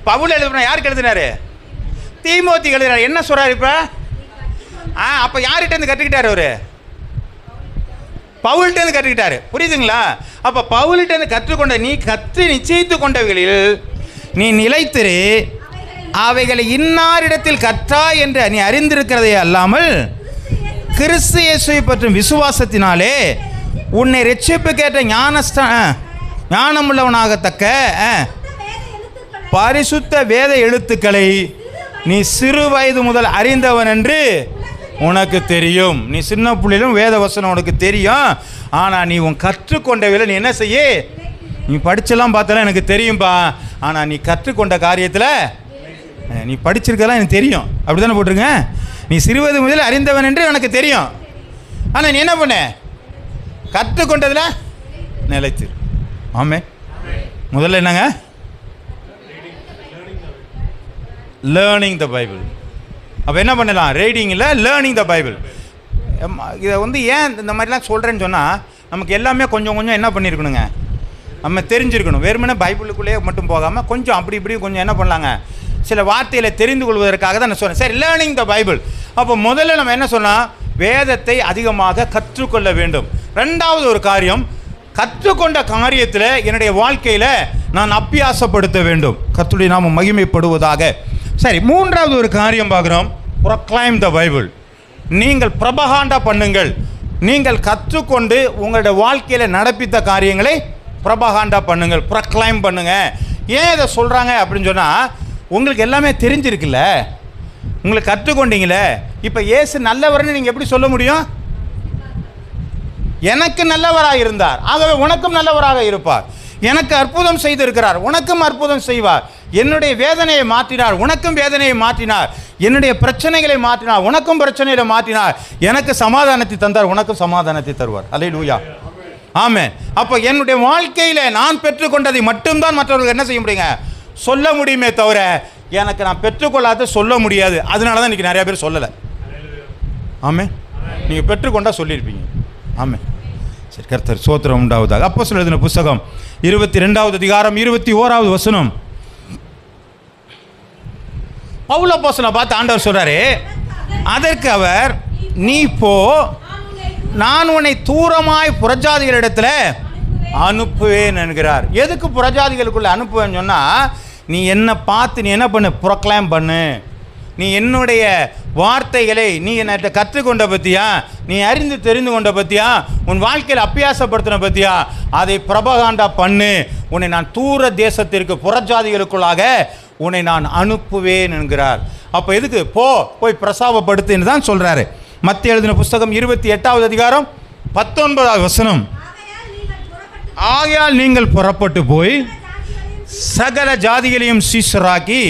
Speaker 1: பவுல் எழுதுனா. யாருக்கு எழுதினாரு? தீமோத்தி எழுதினார். என்ன சொல்றாரு இப்ப? அப்ப யார்கிட்ட இருந்து கற்றுக்கிட்டாரு? அவரு பவுல்கிட்ட இருந்து கற்றுக்கிட்டாரு. புரியுதுங்களா? அப்ப பவுல்கிட்ட இருந்து கற்றுக்கொண்ட நீ கற்று நிச்சயித்து கொண்டவைகளில் நீ நிலைத்திரு, அவைகளை இன்னாரிடத்தில் கற்றா என்று நீ அறிந்திருக்கிறதே அல்லாமல் கிறிஸ்து இயேசுவை பற்றும் விசுவாசத்தினாலே உன்னை ரட்சிப்புக்கேற்ற ஞானமுள்ளவனாகத்தக்க பரிசுத்த வேத எழுத்துக்களை நீ சிறு வயது முதல் அறிந்தவன் என்று உனக்கு தெரியும். நீ சின்ன பிள்ளையிலும் வேத வசனம் உனக்கு தெரியும். ஆனால் நீ உன் கற்றுக்கொண்டவையில் நீ என்ன செய்ய? நீ படிச்செல்லாம் பார்த்தாலும் எனக்கு தெரியும்பா, ஆனால் நீ கற்றுக்கொண்ட காரியத்தில் நீ படிச்சிருக்கலாம் எனக்கு தெரியும். அப்படி தானே போட்டிருங்க. நீ சிறுவயது முதல் அறிந்தவன் என்று எனக்கு தெரியும். ஆனால் நீ என்ன பண்ண? கற்றுக்கொண்டதில் நிலைத்து. ஆமே. முதல்ல என்னங்க? Learning the Bible. அப்போ என்ன பண்ணலாம்? ரீடிங்கில் லேர்னிங் த பைபிள். இதை ஏன் இந்த மாதிரிலாம் சொல்கிறேன்னு சொன்னால், நமக்கு எல்லாமே கொஞ்சம் கொஞ்சம் என்ன பண்ணியிருக்கணுங்க, நம்ம தெரிஞ்சிருக்கணும். வெறுமனே பைபிளுக்குள்ளேயே மட்டும் போகாமல் கொஞ்சம் அப்படி இப்படி கொஞ்சம் என்ன பண்ணலாங்க, சில வார்த்தைகளை தெரிந்து கொள்வதற்காக தான் நான் சொன்னேன். சரி, லேர்னிங் த பைபிள். அப்போ முதல்ல நம்ம என்ன சொன்னால், வேதத்தை அதிகமாக கற்றுக்கொள்ள வேண்டும். 2வது ஒரு காரியம், கற்றுக்கொண்ட காரியத்தில் என்னுடைய வாழ்க்கையில் நான் அபியாசப்படுத்த வேண்டும். கர்த்தருடைய நாமம் மகிமைப்படுவதாக. சரி, 3வது ஒரு காரியம் பார்க்குறோம், ப்ரொக்ளைம் த பைபிள். நீங்கள் பிரபகாண்டா பண்ணுங்கள். நீங்கள் கற்றுக்கொண்டு உங்களுடைய வாழ்க்கையில் நடப்பித்த காரியங்களை பிரபகாண்டா பண்ணுங்கள், ப்ரொக்ளைம் பண்ணுங்க. ஏன் இதை சொல்கிறாங்க அப்படின்னு சொன்னால், உங்களுக்கு எல்லாமே தெரிஞ்சிருக்குல்ல, உங்களுக்கு கற்றுக்கொண்டீங்களே. இப்போ இயேசு நல்லவர்னு நீங்கள் எப்படி சொல்ல முடியும்? எனக்கு நல்லவராக இருந்தார், ஆகவே உனக்கும் நல்லவராக இருப்பார். எனக்கு அற்புதம் செய்திருக்கிறார், உனக்கும் அற்புதம் செய்வார். என்னுடைய வேதனையை மாற்றினார், உனக்கும் வேதனையை மாற்றினார். என்னுடைய பிரச்சனைகளை மாற்றினார், உனக்கும் பிரச்சனைகளை மாற்றினார். எனக்கு சமாதானத்தை தந்தார், உனக்கும் சமாதானத்தை தருவார். அல்லேலூயா. ஆமென். அப்போ என்னுடைய வாழ்க்கையில் நான் பெற்றுக்கொண்டதை மட்டும்தான் மற்றவர்கள் என்ன செய்ய முடியுங்க, சொல்ல முடியுமே தவிர எனக்கு நான் பெற்றுக்கொள்ளாத சொல்ல முடியாது. அதனால தான் இன்றைக்கி நிறையா பேர் சொல்லலை. ஆமென். நீங்கள் பெற்றுக்கொண்டா சொல்லியிருப்பீங்க. ஆமென். சரி, கர்த்தர் சோத்திரம் உண்டாவதாக. அப்போஸ்தலர் எழுதின புஸ்தகம் 22வது அதிகாரம் 21வது வசனம். பவுல் அப்போஸ்தலனை பார்த்து ஆண்டவர் சொல்றாரு, அதற்கு அவர், நீ போ, நான் உன்னை தூரமாய் புறஜாதிகளிடத்தில் அனுப்புவேன் என்கிறார். எதுக்கு புறஜாதிகளுக்குள்ள அனுப்புவேன்னு சொன்னால், நீ என்னை பார்த்து நீ என்ன பண்ணு, ப்ரொக்ளைம் பண்ணு. நீ என்னுடைய வார்த்தைகளை நீ என்னை கற்றுக்கொண்ட பற்றியா, நீ அறிந்து தெரிந்து கொண்ட பற்றியா, உன் வாழ்க்கையில் அபியாசப்படுத்தின பற்றியா, அதை பிரபகாண்டா பண்ணு. உன்னை நான் தூர தேசத்திற்கு புறஜாதிகளுக்குள்ளாக உன்னை நான் அனுப்புவேன் என்கிறார். அப்போ எதுக்கு? போய் பிரசாவப்படுத்துன்னு தான் சொல்கிறாரு. மத்தேயு எழுதின புஸ்தகம் 28வது அதிகாரம் 19வது வசனம். ஆகையால் நீங்கள் புறப்பட்டு போய் சகல ஜாதிகளையும் சீஷராக்கி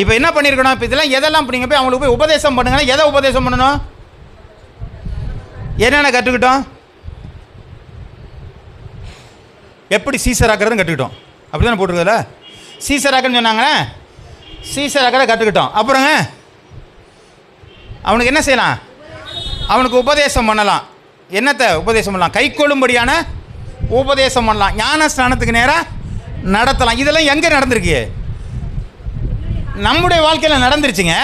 Speaker 1: இப்போ என்ன பண்ணியிருக்கணும்? இப்போ இதெல்லாம் எதெல்லாம் நீங்கள் போய் அவங்களுக்கு போய் உபதேசம் பண்ணுங்க. எதை உபதேசம் பண்ணணும்? என்னென்ன கற்றுக்கிட்டோம்? எப்படி சீசராக்கிறதும் கற்றுக்கிட்டோம். அப்படி தானே போட்டிருக்கல? சீசராக்கன்னு சொன்னாங்களே, சீசராக்கிறத கற்றுக்கிட்டோம். அப்புறங்க அவனுக்கு என்ன செய்யலாம்? அவனுக்கு உபதேசம் பண்ணலாம். என்னத்தை உபதேசம் பண்ணலாம்? கை கொள்ளும்படியான உபதேசம் பண்ணலாம். ஞான ஸ்நானத்துக்கு நேராக நடத்தலாம். இதெல்லாம் எங்கே நடந்திருக்கு? நம்முடைய வாழ்க்கையில் நடந்துருச்சுங்க.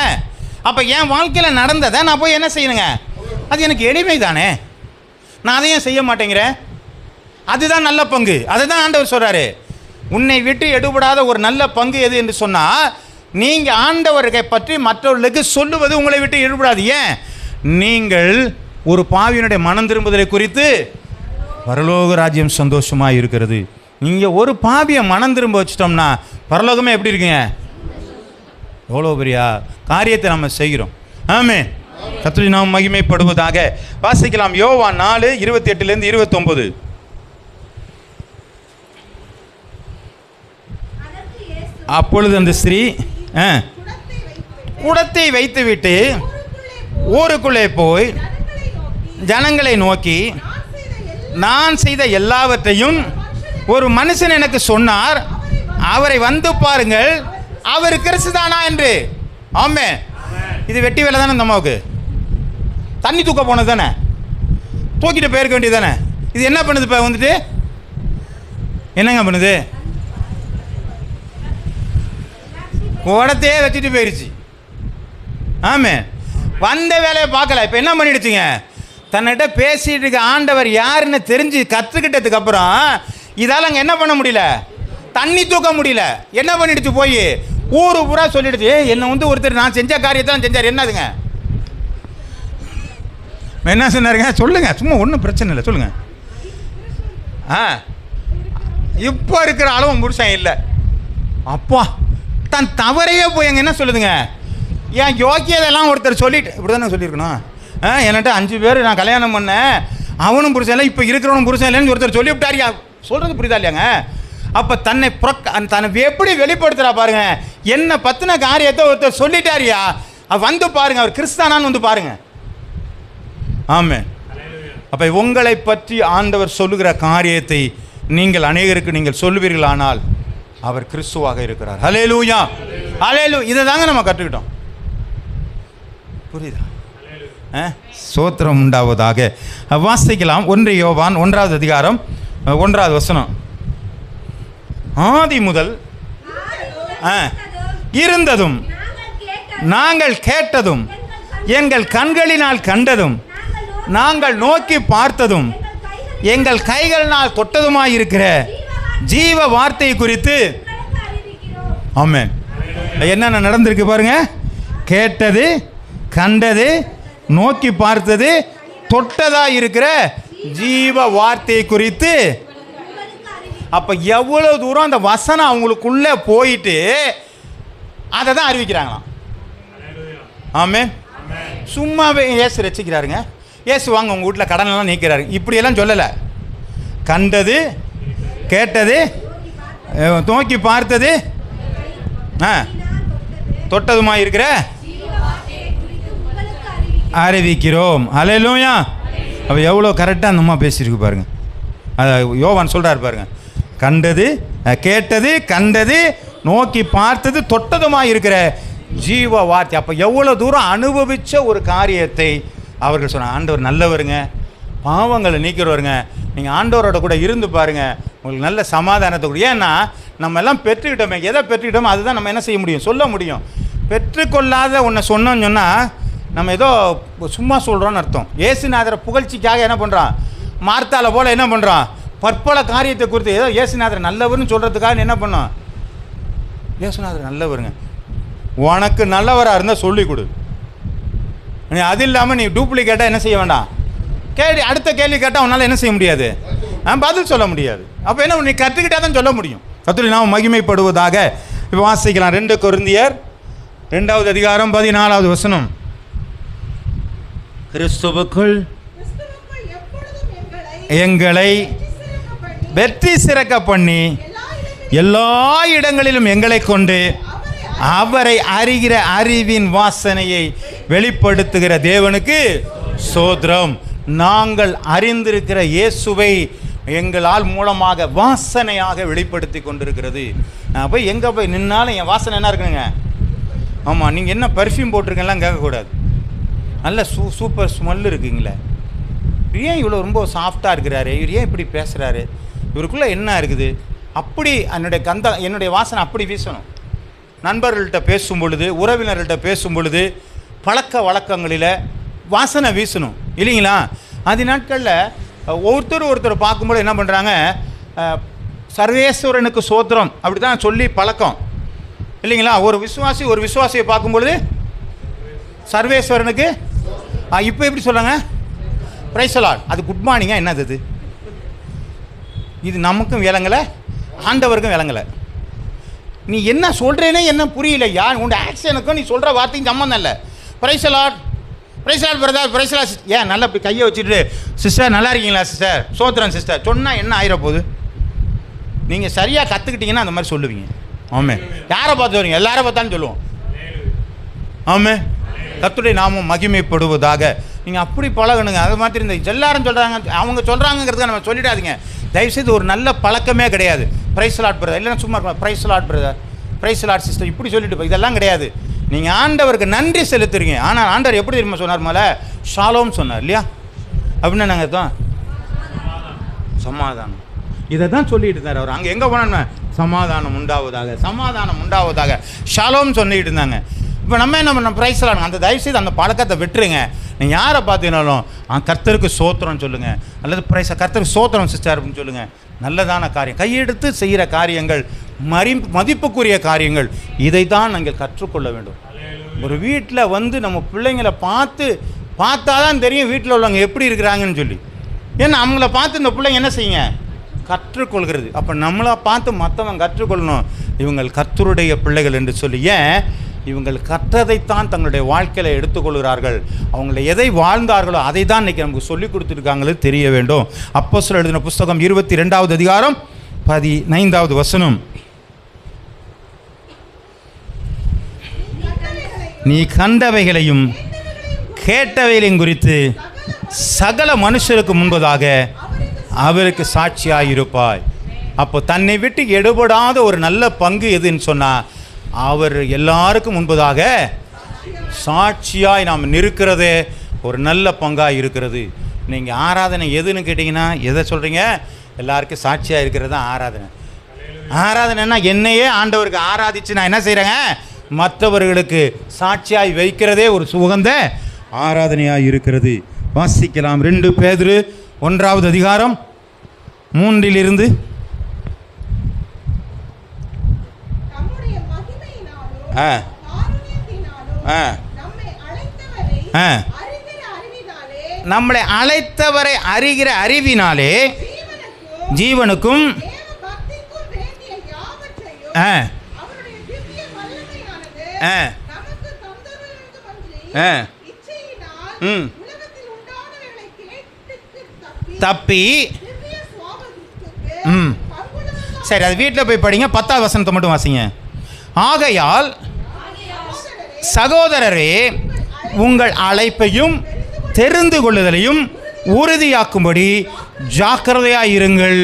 Speaker 1: அப்போ என் வாழ்க்கையில் நடந்ததை நான் போய் என்ன செய்யணுங்க? அது எனக்கு எளிமை தானே, நான் அதையும் செய்ய மாட்டேங்கிறேன். அதுதான் நல்ல பங்கு. அதை தான் ஆண்டவர் சொல்கிறாரு. உன்னை விட்டு எடுபடாத ஒரு நல்ல பங்கு எது என்று சொன்னால், நீங்கள் ஆண்டவரை பற்றி மற்றவர்களுக்கு சொல்லுவது உங்களை விட்டு ஈடுபடாது. ஏன்? நீங்கள் ஒரு பாவியினுடைய மனம் திரும்புதலை குறித்து பரலோக ராஜ்யம் சந்தோஷமாக இருக்கிறது. நீங்கள் ஒரு பாவியை மனம் திரும்ப வச்சிட்டோம்னா பரலோகமே எப்படி இருக்குங்க? எவ்வளோ பெரிய காரியத்தை நம்ம செய்கிறோம். ஆமென். கர்த்தருடைய நாமம் மகிமைப்படுவதாக. வாசிக்கலாம் யோவான் 4:28-29. அப்பொழுது அந்த ஸ்திரீ குடத்தை வைத்துவிட்டு ஊருக்குள்ளே போய் ஜனங்களை நோக்கி, நான் செய்த எல்லாவற்றையும் ஒரு மனுஷன் எனக்கு சொன்னார், அவரை வந்து பாருங்கள், அவர் கிறிஸ்துதானா என்று. ஆமென். இது வெட்டி வேலை தானே. இந்த அம்மாவுக்கு தண்ணி தூக்க போனது தானே, தூக்கிட்டு போயிருக்க வேண்டியது தானே. இது என்ன பண்ணுது? இப்போ வந்துட்டு என்னங்க பண்ணுது? குடத்தையே வச்சுட்டு போயிடுச்சு. ஆமாம், வந்த வேலையை பார்க்கல. இப்போ என்ன பண்ணிடுச்சுங்க? தன்னிட்ட பேசிட்டு இருக்க ஆண்டவர் யாருன்னு தெரிஞ்சு கற்றுக்கிட்டதுக்கு அப்புறம் இதால் அங்கே என்ன பண்ண முடியல, தண்ணி தூக்க முடியல. என்ன பண்ணிடுச்சு? போய் ஊரு பூரா சொல்லிடுச்சு, என்னை வந்து ஒருத்தர் நான் செஞ்ச காரியத்தான் செஞ்சார். என்னதுங்க? என்ன சொன்னாருங்க? சொல்லுங்க, சும்மா ஒன்றும் பிரச்சனை இல்லை, சொல்லுங்க. இப்போ இருக்கிற அளவும் புருஷன் இல்லை. அப்பா, தன் தவறையே போய் அங்கே என்ன சொல்லுதுங்க? என் யோக்கியதெல்லாம் ஒருத்தர் சொல்லிட்டு, இப்படி தானே சொல்லியிருக்கணும். என்கிட்ட 5 பேர் நான் கல்யாணம் பண்ணேன், அவனும் புருஷன் இல்லை, இப்போ இருக்கிறவனும் புருஷன் இல்லைன்னு ஒருத்தர் சொல்லிவிட்டாரியா. சொல்கிறது புரியுதா இல்லையாங்க? அப்போ தன்னை தன்னை எப்படி வெளிப்படுத்துகிறா பாருங்க. என்னை பற்றின காரியத்தை ஒருத்தர் சொல்லிட்டாரியா, வந்து பாருங்க, அவர் கிறிஸ்தானான்னு வந்து பாருங்க. ஆமென். அப்போ உங்களை பற்றி ஆண்டவர் சொல்லுகிற காரியத்தை நீங்கள் அநேகருக்கு நீங்கள் சொல்லுவீர்களானால் அவர் கிறிஸ்துவாக இருக்கிறார். ஹல்லேலூயா, ஹல்லேலூயா. இதை தாங்க நம்ம கற்றுக்கிட்டோம். புரியுதா? ஸ்தோத்திரம் உண்டாவதாக. வாசிக்கலாம் 1 யோவான் 1:1 ஆதி முதல் இருந்ததும் நாங்கள் கேட்டதும் எங்கள் கண்களினால் கண்டதும் நாங்கள் நோக்கி பார்த்ததும் எங்கள் கைகளினால் தொட்டதுமாயிருக்கிற ஜீவ வார்த்தை குறித்து. ஆமென். என்னென்ன நடந்திருக்கு பாருங்க. கேட்டது, கண்டது, நோக்கி பார்த்தது, தொட்டதா இருக்கிற ஜீவ வார்த்தை குறித்து. அப்போ எவ்வளோ தூரம் அந்த வசனம் அவங்களுக்குள்ளே போயிட்டு அதை தான் அறிவிக்கிறாங்களாம். ஆமென். சும்மாவே ஏசு ரசிக்கிறாருங்க. ஏசு வாங்க உங்கள் வீட்டில் கடனெல்லாம் நீக்கிறாரு, இப்படியெல்லாம் சொல்லலை. கண்டது, கேட்டது, நோக்கி பார்த்தது, தொட்டதுமா இருக்கிற அறிவிக்கிறோம். ஹல்லேலூயா. அப்போ எவ்வளோ கரெக்டாக அந்த அம்மா பேசியிருக்கு பாருங்க. அதை யோவான் சொல்கிறார் பாருங்க. கண்டது, கேட்டது, கண்டது, நோக்கி பார்த்தது, தொட்டதுமா இருக்கிற ஜீவ வார்த்தை. அப்போ எவ்வளோ தூரம் அனுபவித்த ஒரு காரியத்தை அவர்கள் சொன்னாங்க. ஆண்டவர் நல்லவருங்க, பாவங்களை நீக்கிறவருங்க, நீங்கள் ஆண்டவரோட கூட இருந்து பாருங்கள், உங்களுக்கு நல்ல சமாதானத்தை கூட. ஏன்னா நம்ம எல்லாம் பெற்றுக்கிட்டோமே, எதை பெற்றுக்கிட்டோமோ அதுதான் நம்ம என்ன செய்ய முடியும், சொல்ல முடியும். பெற்றுக்கொள்ளாத ஒன்றை சொன்னோன்னு சொன்னால் நம்ம ஏதோ சும்மா சொல்கிறோன்னு அர்த்தம். இயேசுநாதரை புகழ்ச்சிக்காக என்ன பண்ணுறான், மார்த்தால போல் என்ன பண்ணுறான், பற்பல காரியத்தை குறித்து ஏதோ இயேசுநாதர் நல்லவர்னு சொல்கிறதுக்காக என்ன பண்ணோம், இயேசுநாதர் நல்லவருங்க, உனக்கு நல்லவராக இருந்தால் சொல்லிக் கொடு. நீ அது இல்லாமல் நீ டூப்ளிகேட்டாக என்ன செய்ய வேண்டாம், அடுத்த கேள்வி கேட்டால் உன்னால் என்ன செய்ய முடியாது, பதில் சொல்ல முடியாது. அப்போ என்ன, நீ கற்றுக்கிட்டே தான் சொல்ல முடியும். கர்த்தருடைய நாமம் மகிமைப்படுவதாக. இப்போ வாசிக்கலாம் 2 கொரிந்தியர் 2:14 கிறிஸ்துவுக்குள் எங்களை வெற்றி சிறக்க பண்ணி எல்லா இடங்களிலும் எங்களை கொண்டு அவரை அறிகிற அறிவின் வாசனையை வெளிப்படுத்துகிற தேவனுக்கு ஸ்தோத்திரம். நாங்கள் அறிந்திருக்கிற இயேசுவை எங்களால் மூலமாக வாசனையாக வெளிப்படுத்தி கொண்டிருக்கிறது. நான் போய் எங்கே போய் நின்னாலும் என் வாசனை என்ன இருக்குங்க, ஆமாம், நீங்கள் என்ன பர்ஃப்யூம் போட்டிருக்கீங்கலாம் கேட்கக்கூடாது. நல்ல சூப்பர் ஸ்மெல் இருக்குங்களே, ஏன் இவ்வளோ ரொம்ப சாஃப்டாக இருக்கிறாரு, இவர் ஏன் இப்படி பேசுகிறாரு, இவருக்குள்ளே என்ன இருக்குது, அப்படி என்னுடைய வாசனை அப்படி வீசணும். நண்பர்கள்ட்ட பேசும் பொழுது, உறவினர்கள்ட்ட பேசும் பொழுது, பழக்க வழக்கங்களில் வாசனை வீசணும் இல்லைங்களா? அது நாட்களில் ஒருத்தர் பார்க்கும்போது என்ன பண்ணுறாங்க, சர்வேஸ்வரனுக்கு சோத்திரம் அப்படி தான் சொல்லி பழக்கம். இல்லைங்களா? ஒரு விசுவாசியை பார்க்கும்பொழுது சர்வேஸ்வரனுக்கு இப்போ எப்படி சொல்கிறாங்க? Praise the Lord. அது குட் மார்னிங்கா என்னது? அது இது நமக்கும் விளங்கலை, ஆண்டவருக்கும் விளங்கலை. நீ என்ன சொல்கிறேனே என்ன புரியலையா? உன் ஆக்ஷனுக்கும் நீ சொல்கிற வார்த்தைக்கும் சம்மந்தம் இல்லை. Praise the Lord, praise the Lord brother, praise the Lord. ஏன் நல்லா இப்படி கையை வச்சுட்டு சிஸ்டர் நல்லா இருக்கீங்களா சிஸ்டர், சோத்திரம் சிஸ்டர் சொன்னால் என்ன ஆயிர போகுது? நீங்கள் சரியாக கற்றுக்கிட்டீங்கன்னா அந்த மாதிரி சொல்லுவீங்க. ஆமே. யாரை பார்த்து வரீங்க? எல்லாரை பார்த்தாலும் சொல்லுவோம். ஆமே. கர்த்தருடைய நாமம் மகிமைப்படுவதாக. நீங்கள் அப்படி பழகணுங்க. அது மாதிரி இந்த எல்லாரும் சொல்கிறாங்க, அவங்க சொல்கிறாங்கிறதுக்கு நம்ம சொல்லிடாதீங்க தயவுசெய்து. ஒரு நல்ல பழக்கமே கிடையாது. பிரைஸ் தி லார்ட் பிரதர், இல்லைன்னா சும்மா இருக்கும் praise the Lord brother, praise the Lord sister இப்படி சொல்லிட்டு இதெல்லாம் கிடையாது. நீங்கள் ஆண்டவருக்கு நன்றி செலுத்துறீங்க. ஆனால் ஆண்டவர் எப்படி தெரியுமா சொன்னார்? மேலே ஷாலோம் சொன்னார் இல்லையா? அப்படின்னா நாங்கள் தான் சமாதானம் இதை தான் சொல்லிட்டு இருந்தார் அவர். அங்கே எங்கே போனான்னு சமாதானம் உண்டாவதாக, சமாதானம் உண்டாவதாக ஷாலோம் சொல்லிட்டு இருந்தாங்க. இப்போ நம்ம என்ன பண்ணோம்? Praise the Lord. அந்த தயவுசெய்து அந்த பழக்கத்தை விட்டுருங்க. நீங்கள் யாரை பார்த்தீங்கனாலும் கர்த்தருக்கு சோத்திரம் சொல்லுங்கள், அல்லது கர்த்தருக்கு சோத்திரம் சிஸ்டர் அப்படின்னு சொல்லுங்கள். நல்லதான காரியம், கையெடுத்து செய்கிற காரியங்கள், மதிப்புக்குரிய காரியங்கள், இதை தான் நாங்கள் கற்றுக்கொள்ள வேண்டும். ஒரு வீட்டில் வந்து நம்ம பிள்ளைங்களை பார்த்தா தான் தெரியும் வீட்டில் உள்ளவங்க எப்படி இருக்கிறாங்கன்னு சொல்லி. ஏன்னா அவங்கள பார்த்து இந்த பிள்ளைங்க என்ன செய்யுங்க? கற்றுக்கொள்கிறது. அப்போ நம்மளை பார்த்து மற்றவங்க கற்றுக்கொள்ளணும், இவங்கள் கர்த்தருடைய பிள்ளைகள் என்று சொல்லி. ஏன்? இவங்கள் கற்றதைத்தான் தங்களுடைய வாழ்க்கையில் எடுத்துக்கொள்கிறார்கள். அவங்கள எதை வாழ்ந்தார்களோ அதை தான் இன்றைக்கி நமக்கு சொல்லிக் கொடுத்துருக்காங்களே தெரிய வேண்டும். அப்போஸ்தலர் எழுதின புஸ்தகம் 22வது அதிகாரம் 15வது வசனம். நீ கண்டவைகளையும் கேட்டவைகளையும் குறித்து சகல மனுஷருக்கு முன்பதாக அவருக்கு சாட்சியாயிருப்பாய். அப்போ தன்னை விட்டு எடுபடாத ஒரு நல்ல பங்கு எதுன்னு சொன்னால் அவர் எல்லாருக்கும் முன்பதாக சாட்சியாய் நாம் நிற்கிறதே ஒரு நல்ல பங்காக இருக்கிறது. நீங்கள் ஆராதனை எதுன்னு கேட்டிங்கன்னா எதை சொல்கிறீங்க? எல்லாருக்கும் சாட்சியாக இருக்கிறது தான் ஆராதனை. ஆராதனைன்னா என்னையே ஆண்டவருக்கு ஆராதிச்சு நான் என்ன செய்கிறேங்க? மற்றவர்களுக்கு சாட்சியாய் வைக்கிறதே ஒரு சுகந்த ஆராதனையாக இருக்கிறது. வாசிக்கலாம். 2 பேதுரு 1வது அதிகாரம் 3 நம்மளை அழைத்தவரை அறிகிற அறிவினாலே ஜீவனுக்கும் தப்பி. சரி, அது வீட்டில் போய் படிங்க. 10வது வசனத்தை மட்டும் வாசிங்க. ஆகையால் சகோதரரே, உங்கள் அழைப்பையும் தெரிந்து கொள்ளுதலையும் உறுதியாக்கும்படி ஜாக்கிரதையாயிருங்கள்.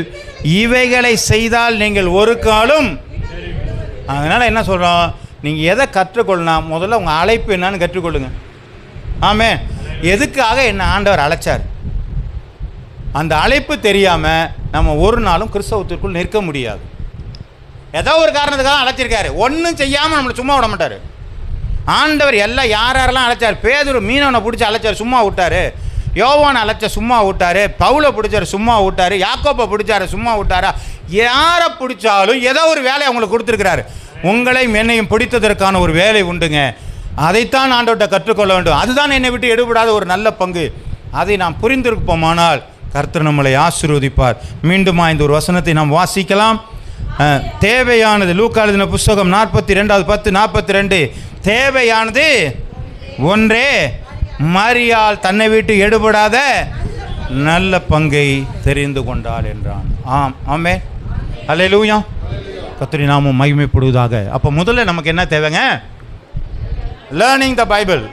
Speaker 1: இவைகளை செய்தால் நீங்கள் ஒரு காலம். அதனால் என்ன சொல்கிறோம்? நீங்கள் எதை கற்றுக்கொள்ளணும்? முதல்ல உங்கள் அழைப்பு என்னன்னு கற்றுக்கொள்ளுங்க. ஆமே. எதுக்காக என்ன ஆண்டவர் அழைச்சார்? அந்த அழைப்பு தெரியாமல் நம்ம ஒரு நாளும் கிறிஸ்தவத்திற்குள் நிற்க முடியாது. ஏதோ ஒரு காரணத்துக்காக அழைச்சிருக்காரு. ஒன்றும் செய்யாமல் நம்மளை சும்மா விட மாட்டார் ஆண்டவர். எல்லாம் யாரெல்லாம் அழைச்சார்? பேதுரு மீனவனை பிடிச்சி அழைச்சார், சும்மா விட்டார். யோவானை அழைச்ச சும்மா விட்டார். பவுலை பிடிச்சார், சும்மா விட்டார். யாக்கோப்பை பிடிச்சாரு, சும்மா விட்டாரா? யாரை பிடிச்சாலும் ஏதோ ஒரு வேலையை அவங்களுக்கு கொடுத்துருக்கிறாரு. உங்களையும் என்னையும் பிடித்ததற்கான ஒரு வேலை உண்டுங்க. அதைத்தான் ஆண்டவர்கிட்ட கற்றுக்கொள்ள வேண்டும். அதுதான் என்னை விட்டு எடுபடாத ஒரு நல்ல பங்கு. அதை நாம் புரிந்திருப்போமானால் கர்த்தர் நம்மளை ஆசீர்வதிப்பார். மீண்டுமா இந்த ஒரு வசனத்தை நாம் வாசிக்கலாம். தேவையானது, லூக்கா எழுதின புஸ்தகம் 42:10-42. தேவையானது ஒன்றே, மரியாள் தன்னை விட்டு எடுபடாத நல்ல பங்கை தெரிந்து கொண்டாள் என்றான். ஆமே. அல்லேலூயா. கர்த்தருடைய நாமம் மகிமைப்படுவதாக. அப்போ முதல்ல நமக்கு என்ன தேவைங்க? Learning the Bible.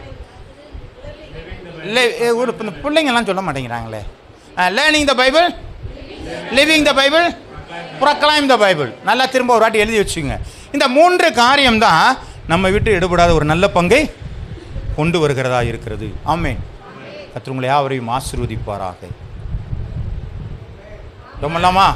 Speaker 1: ஒரு பிள்ளைங்கள்லாம் சொல்ல மாட்டேங்கிறாங்களே. Learning the Bible, living the Bible, proclaim the Bible. நல்லா திரும்ப ஒரு வாட்டி எழுதி வச்சுங்க. இந்த 3 காரியம்தான் நம்ம விட்டு எடுபடாத ஒரு நல்ல பங்கை கொண்டு வருகிறதா இருக்கிறது. ஆமென். கர்த்தர் உங்களை யாவரையும் ஆசீர்வதிப்பாராக. ரொம்பலாமா?